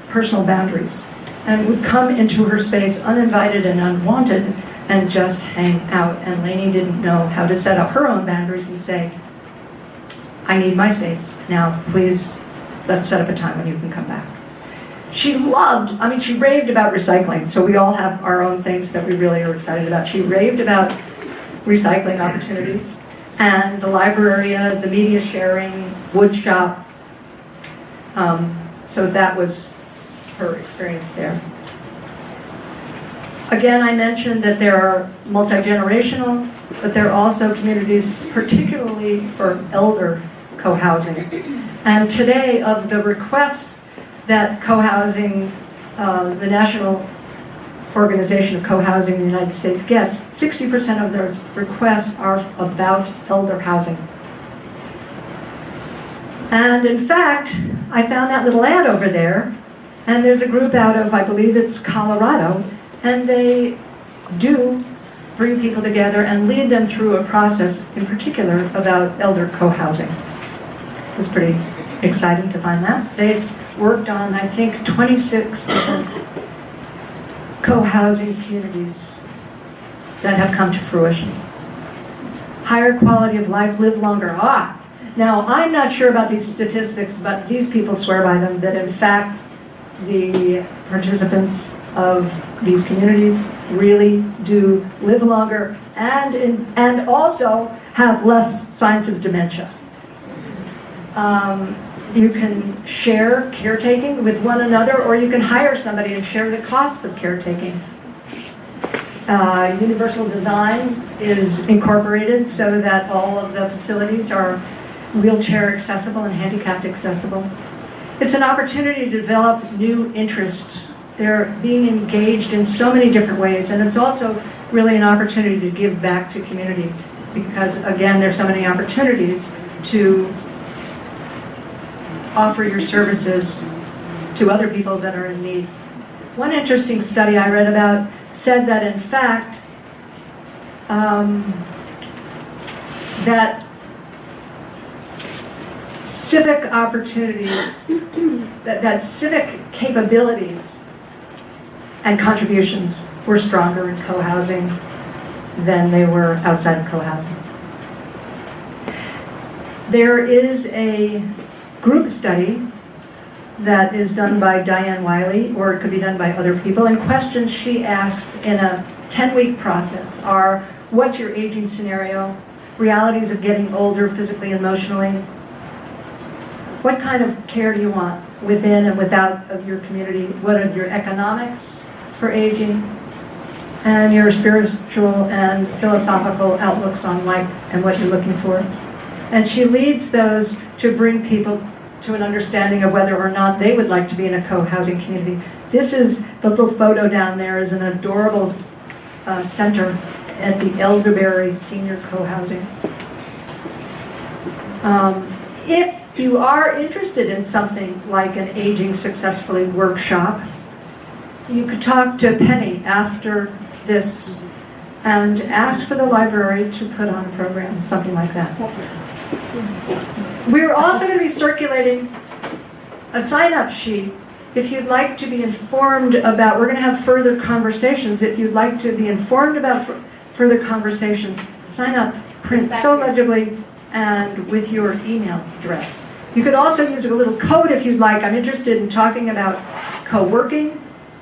personal boundaries and would come into her space uninvited and unwanted and just hang out. And Lainey didn't know how to set up her own boundaries and say, I need my space. Now, please, let's set up a time when you can come back. She loved, she raved about recycling, so we all have our own things that we really are excited about. She raved about recycling opportunities, and the library, the media sharing, wood shop. So that was her experience there. Again, I mentioned that there are multi-generational, but there are also communities, particularly for elder co-housing. And today, of the requests that co-housing, the National Organization of Co-housing in the United States gets, 60% of those requests are about elder housing. And in fact, I found that little ad over there, and there's a group out of, I believe it's Colorado, and they do bring people together and lead them through a process, in particular, about elder co-housing. It was pretty exciting to find that. They've worked on, I think, 26 different co-housing communities that have come to fruition. Higher quality of life, live longer. Now, I'm not sure about these statistics, but these people swear by them, that in fact, the participants of these communities really do live longer and also have less signs of dementia. You can share caretaking with one another, or you can hire somebody and share the costs of caretaking. Universal design is incorporated so that all of the facilities are wheelchair accessible and handicapped accessible. It's an opportunity to develop new interests. They're being engaged in so many different ways, and it's also really an opportunity to give back to community because, again, there's so many opportunities to offer your services to other people that are in need. One interesting study I read about said that, in fact, that civic opportunities, that civic capabilities and contributions were stronger in co-housing than they were outside of co-housing. There is a group study that is done by Diane Reilly, or it could be done by other people, and questions she asks in a 10-week process are, what's your aging scenario? Realities of getting older physically and emotionally? What kind of care do you want within and without of your community? What are your economics for aging? And your spiritual and philosophical outlooks on life and what you're looking for. And she leads those to bring people to an understanding of whether or not they would like to be in a co-housing community. This is, the little photo down there is an adorable center at the Elderberry Senior Co-Housing. If you are interested in something like an Aging Successfully workshop, you could talk to Penny after this and ask for the library to put on a program, something like that. We're also going to be circulating a sign-up sheet if you'd like to be informed about, we're going to have further conversations. If you'd like to be informed about further conversations, sign up, print so legibly, and with your email address. You could also use a little code if you'd like. I'm interested in talking about co-working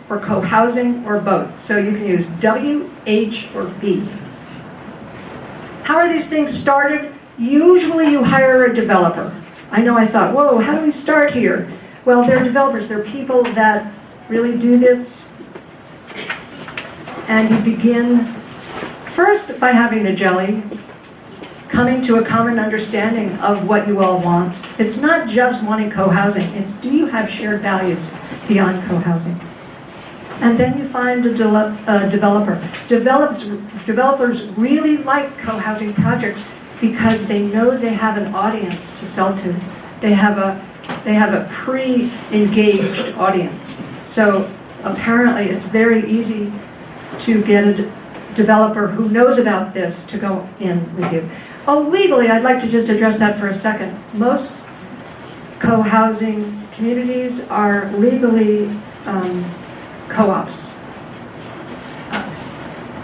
or co-housing or both. So you can use W, H, or B. How are these things started? Usually you hire a developer. I know I thought, whoa, how do we start here? Well, they're developers. They're people that really do this. And you begin first by having the jelly, coming to a common understanding of what you all want. It's not just wanting co-housing. It's, do you have shared values beyond co-housing? And then you find a developer. Developers really like co-housing projects because they know they have an audience to sell to. They have a pre-engaged audience. So apparently it's very easy to get a developer who knows about this to go in with you. Oh, legally, I'd like to just address that for a second. Most co-housing communities are legally co-ops.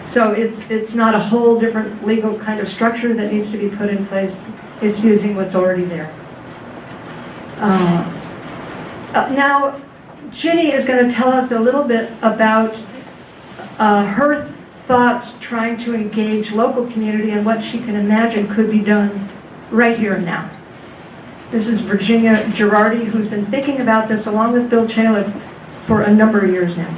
So it's not a whole different legal kind of structure that needs to be put in place. It's using what's already there. Now, Ginny is going to tell us a little bit about her thoughts trying to engage local community and what she can imagine could be done right here and now. This is Virginia Girardi, who's been thinking about this along with Bill Chalif for a number of years now.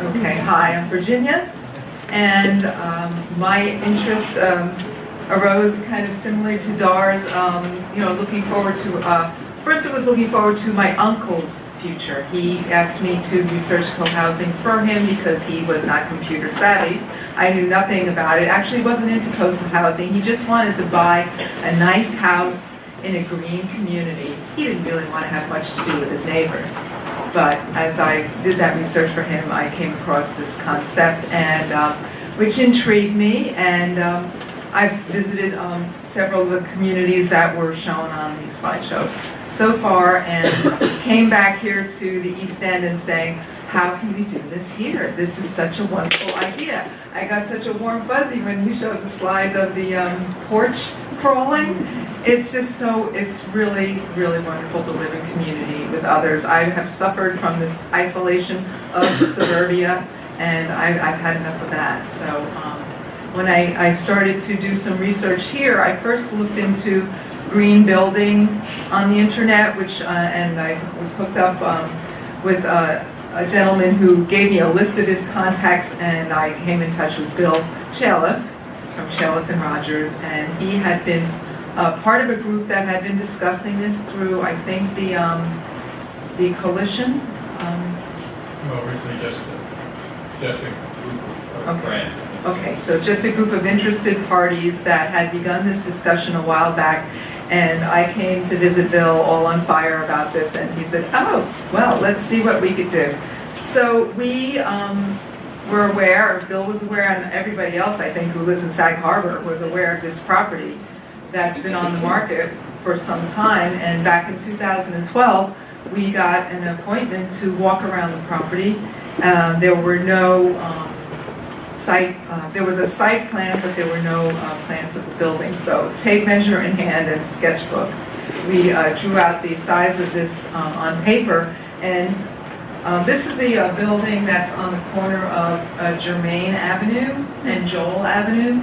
Okay, hi, I'm Virginia, and my interest arose kind of similar to Dar's, looking forward to, first it was looking forward to my uncle's future. He asked me to research co-housing for him because he was not computer savvy. I knew nothing about it, actually wasn't into coastal housing. He just wanted to buy a nice house in a green community. He didn't really want to have much to do with his neighbors. But as I did that research for him, I came across this concept, and which intrigued me, and I've visited several of the communities that were shown on the slideshow so far, and came back here to the East End and saying, how can we do this here? This is such a wonderful idea. I got such a warm fuzzy when you showed the slides of the porch crawling. It's just so, it's really, really wonderful to live in community with others. I have suffered from this isolation of suburbia, and I've had enough of that. So when I started to do some research here, I first looked into green building on the internet, which and I was hooked up with a gentleman who gave me a list of his contacts, and I came in touch with Bill Chaliff from Chaliff and Rogers, and he had been part of a group that had been discussing this through, I think, the coalition. Well, originally just a group of Okay. friends. Okay, so just a group of interested parties that had begun this discussion a while back, and I came to visit Bill all on fire about this, and he said, oh, well, let's see what we could do. So we were aware, or Bill was aware, and everybody else, I think, who lives in Sag Harbor was aware of this property that's been on the market for some time, and back in 2012, we got an appointment to walk around the property. There were no there was a site plan, but there were no plans of the building. So tape measure in hand and sketchbook. We drew out the size of this on paper, and this is the building that's on the corner of Germain Avenue and Joel Avenue.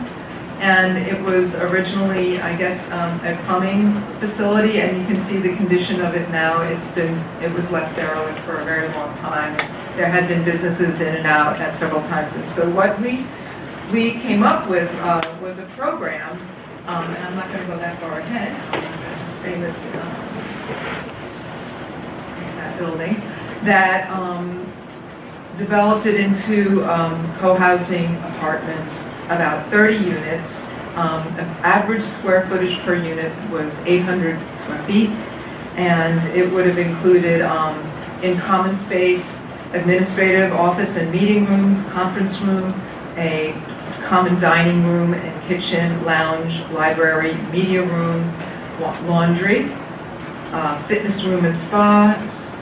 And it was originally, I guess, a plumbing facility, and you can see the condition of it now. It was left derelict for a very long time. There had been businesses in and out at several times. And so what we came up with was a program, and I'm not going to go that far ahead. I'm going to stay with that building, that developed it into co-housing apartments, about 30 units. The average square footage per unit was 800 square feet, and it would have included in common space, administrative, office and meeting rooms, conference room, a common dining room and kitchen, lounge, library, media room, laundry, fitness room and spa,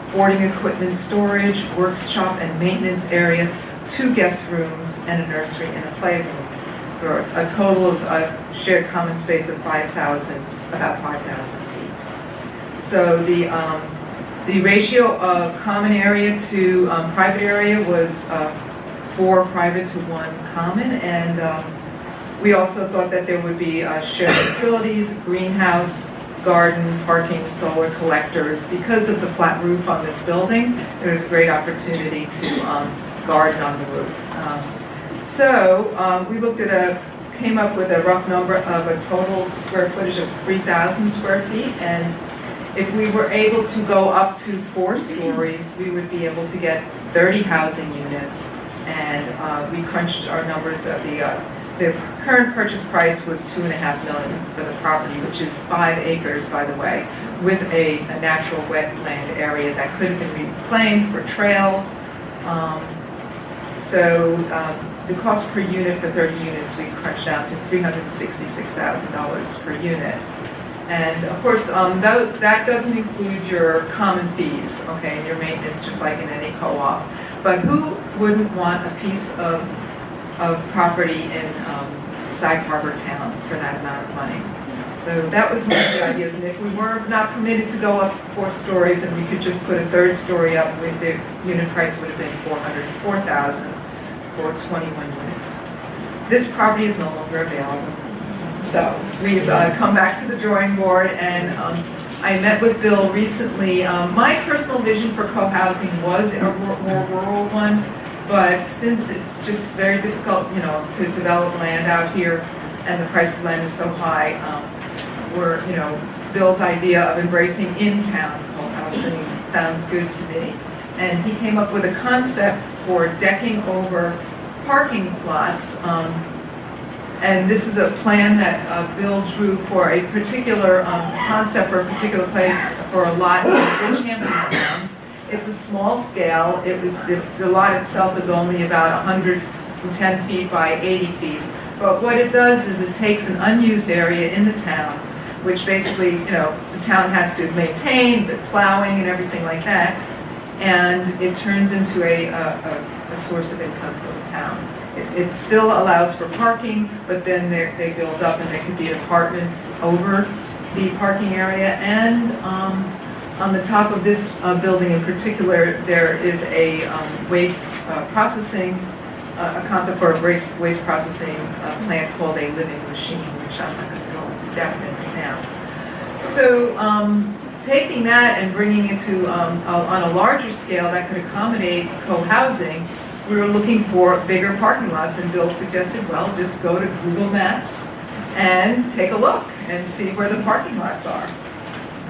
sporting equipment storage, workshop and maintenance area, 2 guest rooms, and a nursery and a playroom, for a total of shared common space of about 5,000 feet. So the ratio of common area to private area was 4 private to 1 common, and we also thought that there would be shared facilities, greenhouse, garden, parking, solar collectors. Because of the flat roof on this building, there's a great opportunity to garden on the roof. So we came up with a rough number of a total square footage of 3,000 square feet, and if we were able to go up to 4 stories, we would be able to get 30 housing units, and we crunched our numbers of the current purchase price was $2.5 million for the property, which is 5 acres, by the way, with a natural wetland area that could have been reclaimed for trails. So the cost per unit for 30 units, we crunched out to $366,000 per unit. And of course, that doesn't include your common fees, okay, and your maintenance, just like in any co-op. But who wouldn't want a piece of property in Sag Harbor town for that amount of money? So that was one of the ideas. And if we were not permitted to go up 4 stories and we could just put a 3rd story up, the unit price would have been $404,000 for 21 units. This property is no longer available. So we've come back to the drawing board, and I met with Bill recently. My personal vision for co-housing was a more rural one, but since it's just very difficult, to develop land out here, and the price of land is so high, Bill's idea of embracing in-town co-housing sounds good to me. And he came up with a concept for decking over parking lots. And this is a plan that Bill drew for a particular concept for a particular place for a lot in Bridgehampton town. It's a small scale. The lot itself is only about 110 feet by 80 feet. But what it does is it takes an unused area in the town, which basically, the town has to maintain, the plowing and everything like that, and it turns into a source of income for the town. It still allows for parking, but then they build up, and there could be apartments over the parking area. And on the top of this building in particular, there is a waste processing, a concept for a waste processing plant called a living machine, which I'm not going to go into depth in right now. So taking that and bringing it to, on a larger scale that could accommodate co-housing, we were looking for bigger parking lots, and Bill suggested, well, just go to Google Maps and take a look and see where the parking lots are.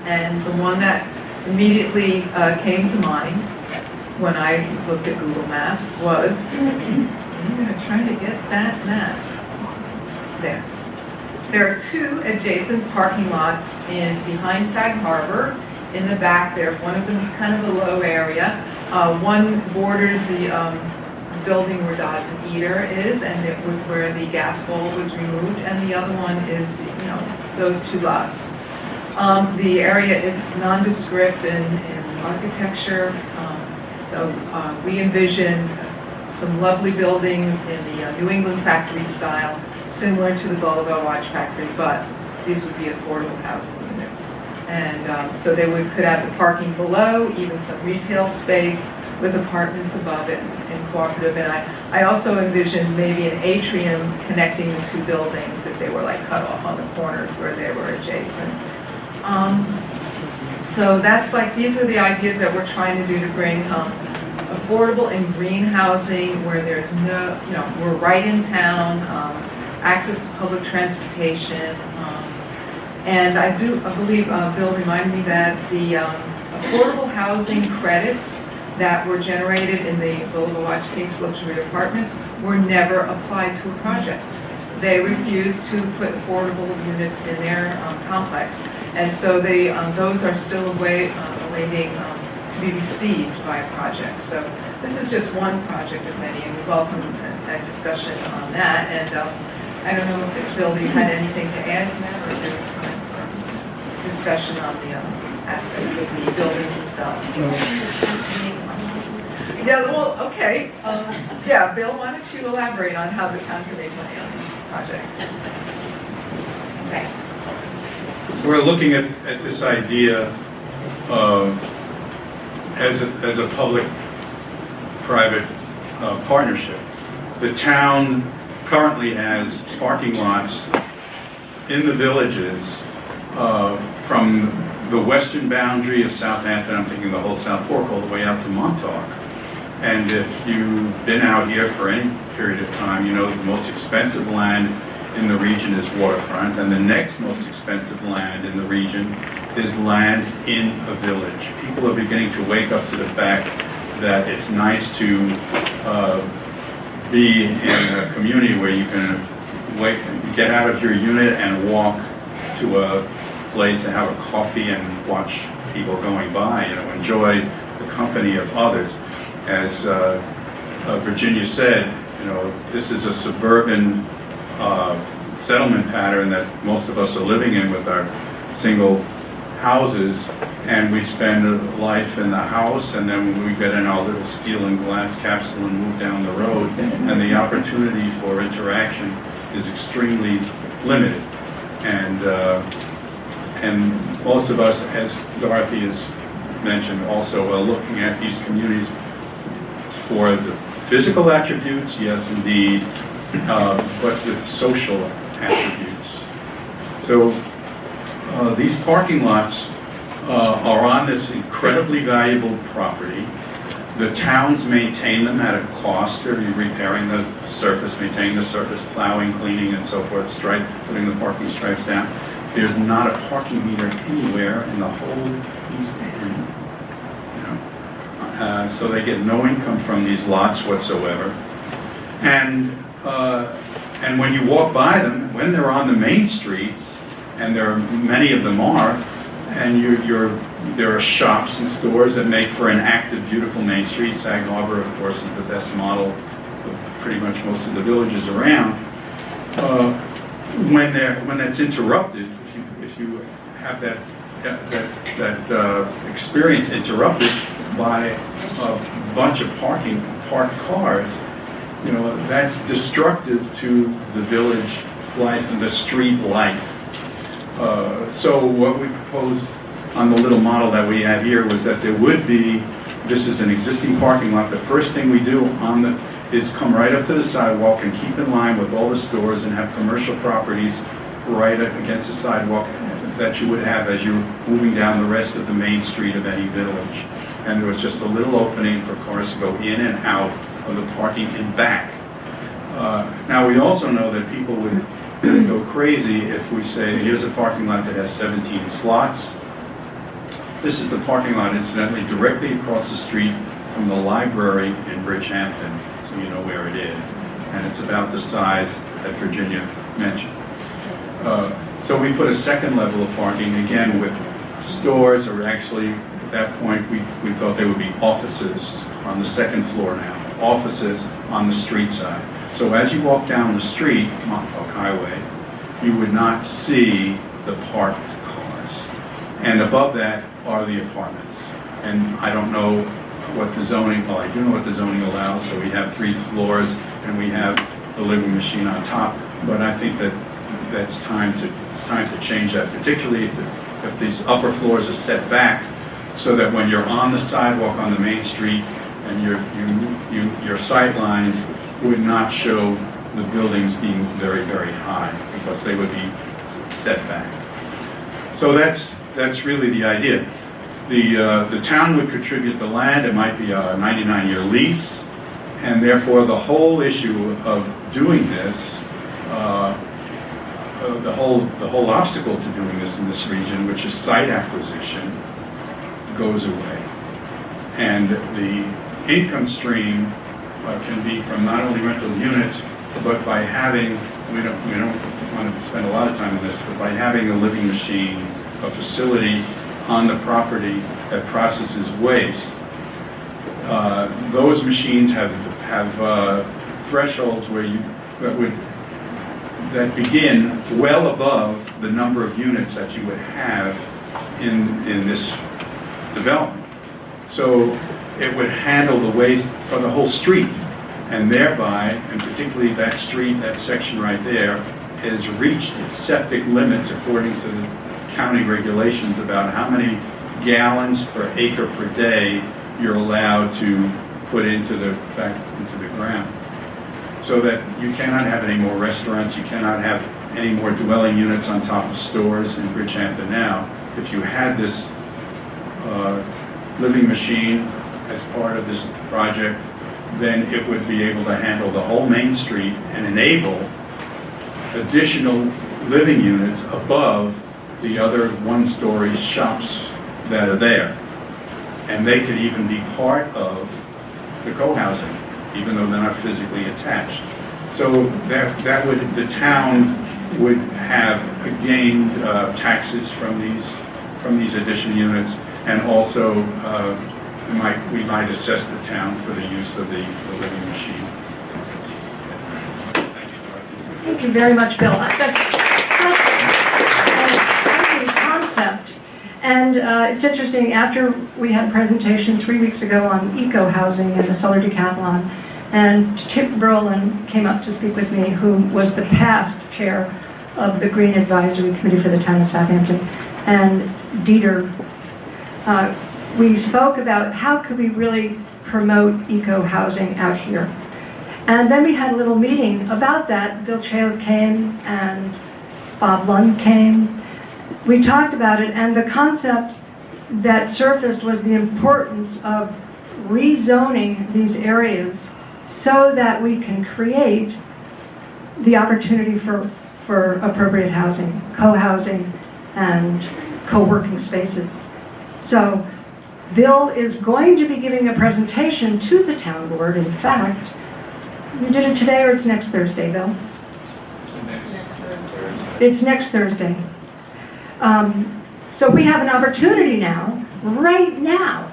And the one that immediately came to mind when I looked at Google Maps was, I'm going to try to get that map. There. There are two adjacent parking lots behind Sag Harbor. In the back there, one of them is kind of a low area. One borders the building where Dodds and Eater is, and it was where the gas bowl was removed, and the other one is, those two lots. The area is nondescript in architecture, so we envisioned some lovely buildings in the New England factory style, similar to the Bolivar Watch Factory, but these would be affordable housing units. And so they could have the parking below, even some retail space with apartments above it and cooperative. And I also envisioned maybe an atrium connecting the two buildings if they were like cut off on the corners where they were adjacent. So that's these are the ideas that we're trying to do to bring affordable and green housing where there's no, we're right in town, access to public transportation. And I believe Bill reminded me that the affordable housing credits that were generated in the Bolivar Watch Case luxury apartments were never applied to a project. They refused to put affordable units in their complex. And so those are still awaiting to be received by a project. So this is just one project of many, and we welcome a discussion on that. And I don't know if Bill, you had anything to add to that, or if there was time for discussion on the aspects of the buildings themselves. Yeah, well, okay. Yeah, Bill, why don't you elaborate on how the town can make money on these projects? Thanks. We're looking at this idea as a public-private partnership. The town currently has parking lots in the villages from the western boundary of Southampton, I'm thinking the whole South Fork, all the way out to Montauk. And if you've been out here for any period of time, you know the most expensive land in the region is waterfront, and the next most expensive land in the region is land in a village. People are beginning to wake up to the fact that it's nice to be in a community where you can get out of your unit and walk to a place and have a coffee and watch people going by, enjoy the company of others. As Virginia said, this is a suburban settlement pattern that most of us are living in with our single houses, and we spend life in the house, and then when we get in our little steel and glass capsule and move down the road, and the opportunity for interaction is extremely limited. And most of us, as Dorothy has mentioned, also are looking at these communities for the physical attributes, yes indeed, but the social attributes. So these parking lots are on this incredibly valuable property. The towns maintain them at a cost. They're repairing the surface, maintaining the surface, plowing, cleaning, and so forth, putting the parking stripes down. There's not a parking meter anywhere in the whole East End. So they get no income from these lots whatsoever. And when you walk by them, when they're on the main streets, and many of them are, and there are shops and stores that make for an active, beautiful main street. Sag Harbor, of course, is the best model of pretty much most of the villages around. When that's interrupted, if you have that experience interrupted by a bunch of parked cars, that's destructive to the village life and the street life. So what we proposed on the little model that we have here was that there would be, this is an existing parking lot, the first thing we do is come right up to the sidewalk and keep in line with all the stores and have commercial properties right against the sidewalk that you would have as you're moving down the rest of the main street of any village. And there was just a little opening for cars to go in and out of the parking in back. Now, we also know that people would go crazy if we say, here's a parking lot that has 17 slots. This is the parking lot, incidentally, directly across the street from the library in Bridgehampton, so you know where it is. And it's about the size that Virginia mentioned. So we put a second level of parking, again, with stores, or actually, at that point, we thought there would be offices on the second floor now, offices on the street side. So as you walk down the street, Montauk Highway, you would not see the parked cars. And above that are the apartments. And I don't know what the zoning, well, I do know what the zoning allows, so we have 3 floors and we have the living machine on top, but I think that it's time to change that, particularly if these upper floors are set back, so that when you're on the sidewalk on the main street and your sight lines would not show the buildings being very, very high, because they would be set back. So that's really the idea. The town would contribute the land. It might be a 99-year lease, and therefore the whole issue of doing this, the whole obstacle to doing this in this region, which is site acquisition, goes away. And the income stream can be from not only rental units, but by having, we don't want to spend a lot of time on this, but by having a living machine, a facility on the property that processes waste. Those machines have thresholds where that begin well above the number of units that you would have in this development. So it would handle the waste for the whole street, and thereby, and particularly that street, that section right there, has reached its septic limits according to the county regulations about how many gallons per acre per day you're allowed to put back into the ground. So that you cannot have any more restaurants, you cannot have any more dwelling units on top of stores in Bridgehampton now. If you had this living machine as part of this project, then it would be able to handle the whole main street and enable additional living units above the other one-story shops that are there. And they could even be part of the co-housing, even though they're not physically attached. So the town would have gained taxes from these additional units, and also we might assess the town for the use of the living machine. Thank you very much, Bill. That's a concept. And it's interesting, after we had a presentation 3 weeks ago on eco-housing and the solar decathlon, and Tip Berlin came up to speak with me, who was the past chair of the Green Advisory Committee for the town of Southampton, and Dieter, we spoke about how could we really promote eco-housing out here. And then we had a little meeting about that. Bill Chalif came and Bob Lund came. We talked about it, and the concept that surfaced was the importance of rezoning these areas so that we can create the opportunity for appropriate housing, co-housing, and co-working spaces. So Bill is going to be giving a presentation to the town board. In fact, you did it today, or it's next Thursday, Bill? It's next Thursday. So we have an opportunity now, right now,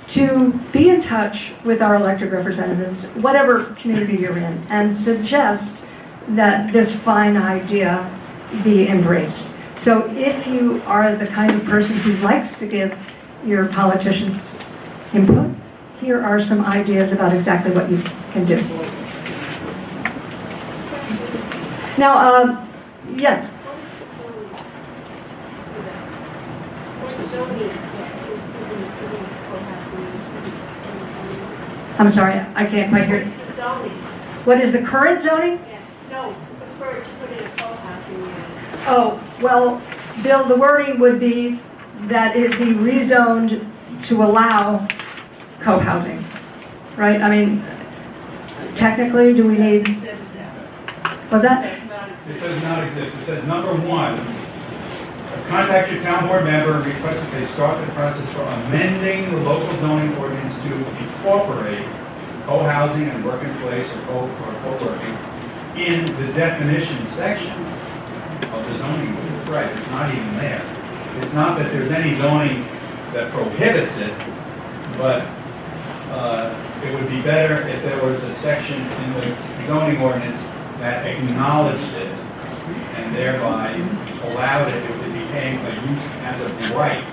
to be in touch with our elected representatives, whatever community you're in, and suggest that this fine idea be embraced. So if you are the kind of person who likes to give your politicians input, here are some ideas about exactly what you can do. Now, yes? I'm sorry, I can't quite hear. What is the zoning? What is the current zoning? Yes. No, prefer to put in a co-housing unit. Oh, well, Bill, the wording would be that it be rezoned to allow co-housing, right? I mean, technically, do we need, was that? It does not exist. It says, number one, contact your town board member and request that they start the process for amending the local zoning ordinance to incorporate co-housing and working place or co-working in the definition section of the zoning ordinance. Right, it's not even there. It's not that there's any zoning that prohibits it, but it would be better if there was a section in the zoning ordinance that acknowledged it and thereby allowed it if it became a use as of right.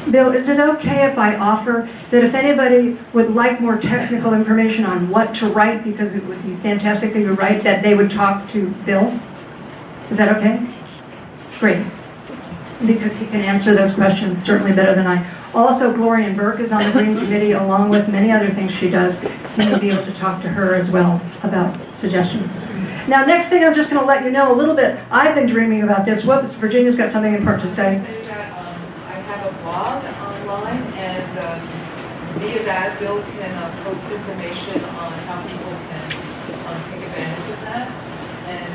Bill, is it okay if I offer that if anybody would like more technical information on what to write, because it would be fantastic to write, that they would talk to Bill? Is that okay? Great. Because he can answer those questions certainly better than I. Also, Gloria Burke is on the Green Committee, along with many other things she does. You may be able to talk to her as well about suggestions. Now, next thing, I'm just going to let you know a little bit. I've been dreaming about this. Whoops, Virginia's got something important to say. I have a blog online, and via that, Bill can post information on how people can take advantage of that. And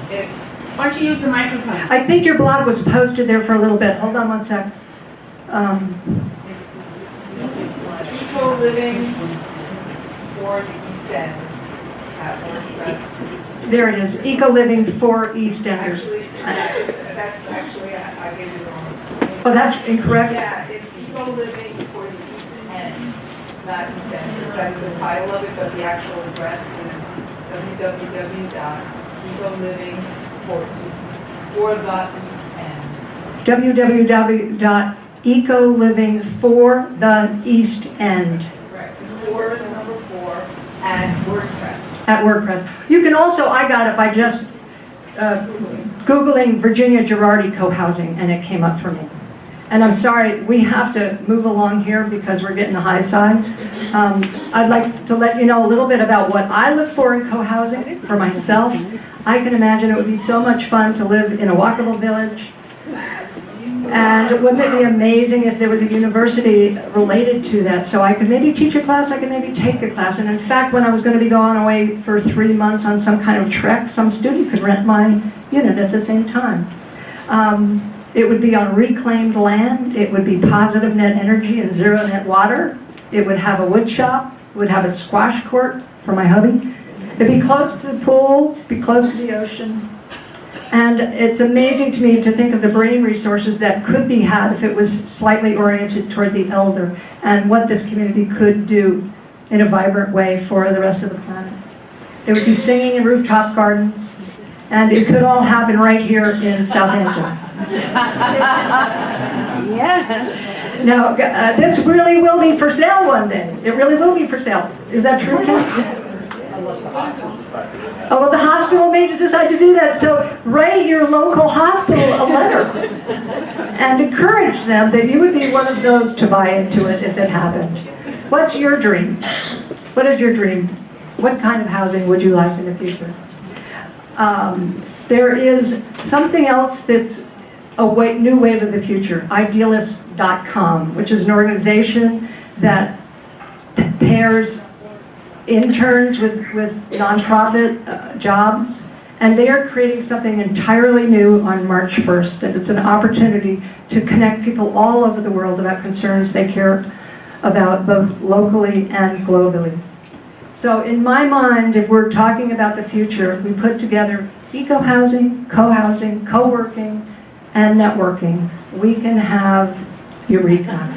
it's Why don't you use the microphone? I think your blog was posted there for a little bit. Hold on one sec. it's eco living for the East End at WordPress. There it is. Eco Living for East Enders. Actually, that's actually, I gave you the wrong. Oh, that's incorrect? Yeah, it's eco living for the East End, not East Enders. That's the title of it, but the actual address is www.ecolivingfortheeastend. Right, 4 is number 4 at WordPress. At WordPress. You can also, I got it by just Googling Virginia Girardi co-housing, and it came up for me. And I'm sorry, we have to move along here because we're getting the high side. I'd like to let you know a little bit about what I look for in co-housing for myself. I can imagine it would be so much fun to live in a walkable village. And wouldn't it be amazing if there was a university related to that? So I could maybe teach a class, I could maybe take a class. And in fact, when I was going to be going away for 3 months on some kind of trek, some student could rent my unit at the same time. It would be on reclaimed land. It would be positive net energy and zero net water. It would have a wood shop. It would have a squash court for my hubby. It'd be close to the pool, be close to the ocean. And it's amazing to me to think of the brain resources that could be had if it was slightly oriented toward the elder, and what this community could do in a vibrant way for the rest of the planet. There would be singing in rooftop gardens, and it could all happen right here in Southampton. Yes. Now, this really will be for sale one day. It really will be for sale. Is that true, Kim? Oh, well, the hospital may decide to do that, so write your local hospital a letter and encourage them that you would be one of those to buy into it if it happened. What's your dream? What is your dream? What kind of housing would you like in the future? There is something else that's a new wave of the future, idealist.com, which is an organization that pairs interns with nonprofit jobs, and they are creating something entirely new on March 1st. And it's an opportunity to connect people all over the world about concerns they care about both locally and globally. So in my mind, if we're talking about the future, we put together eco-housing, co-housing, co-working, and networking. We can have Eureka.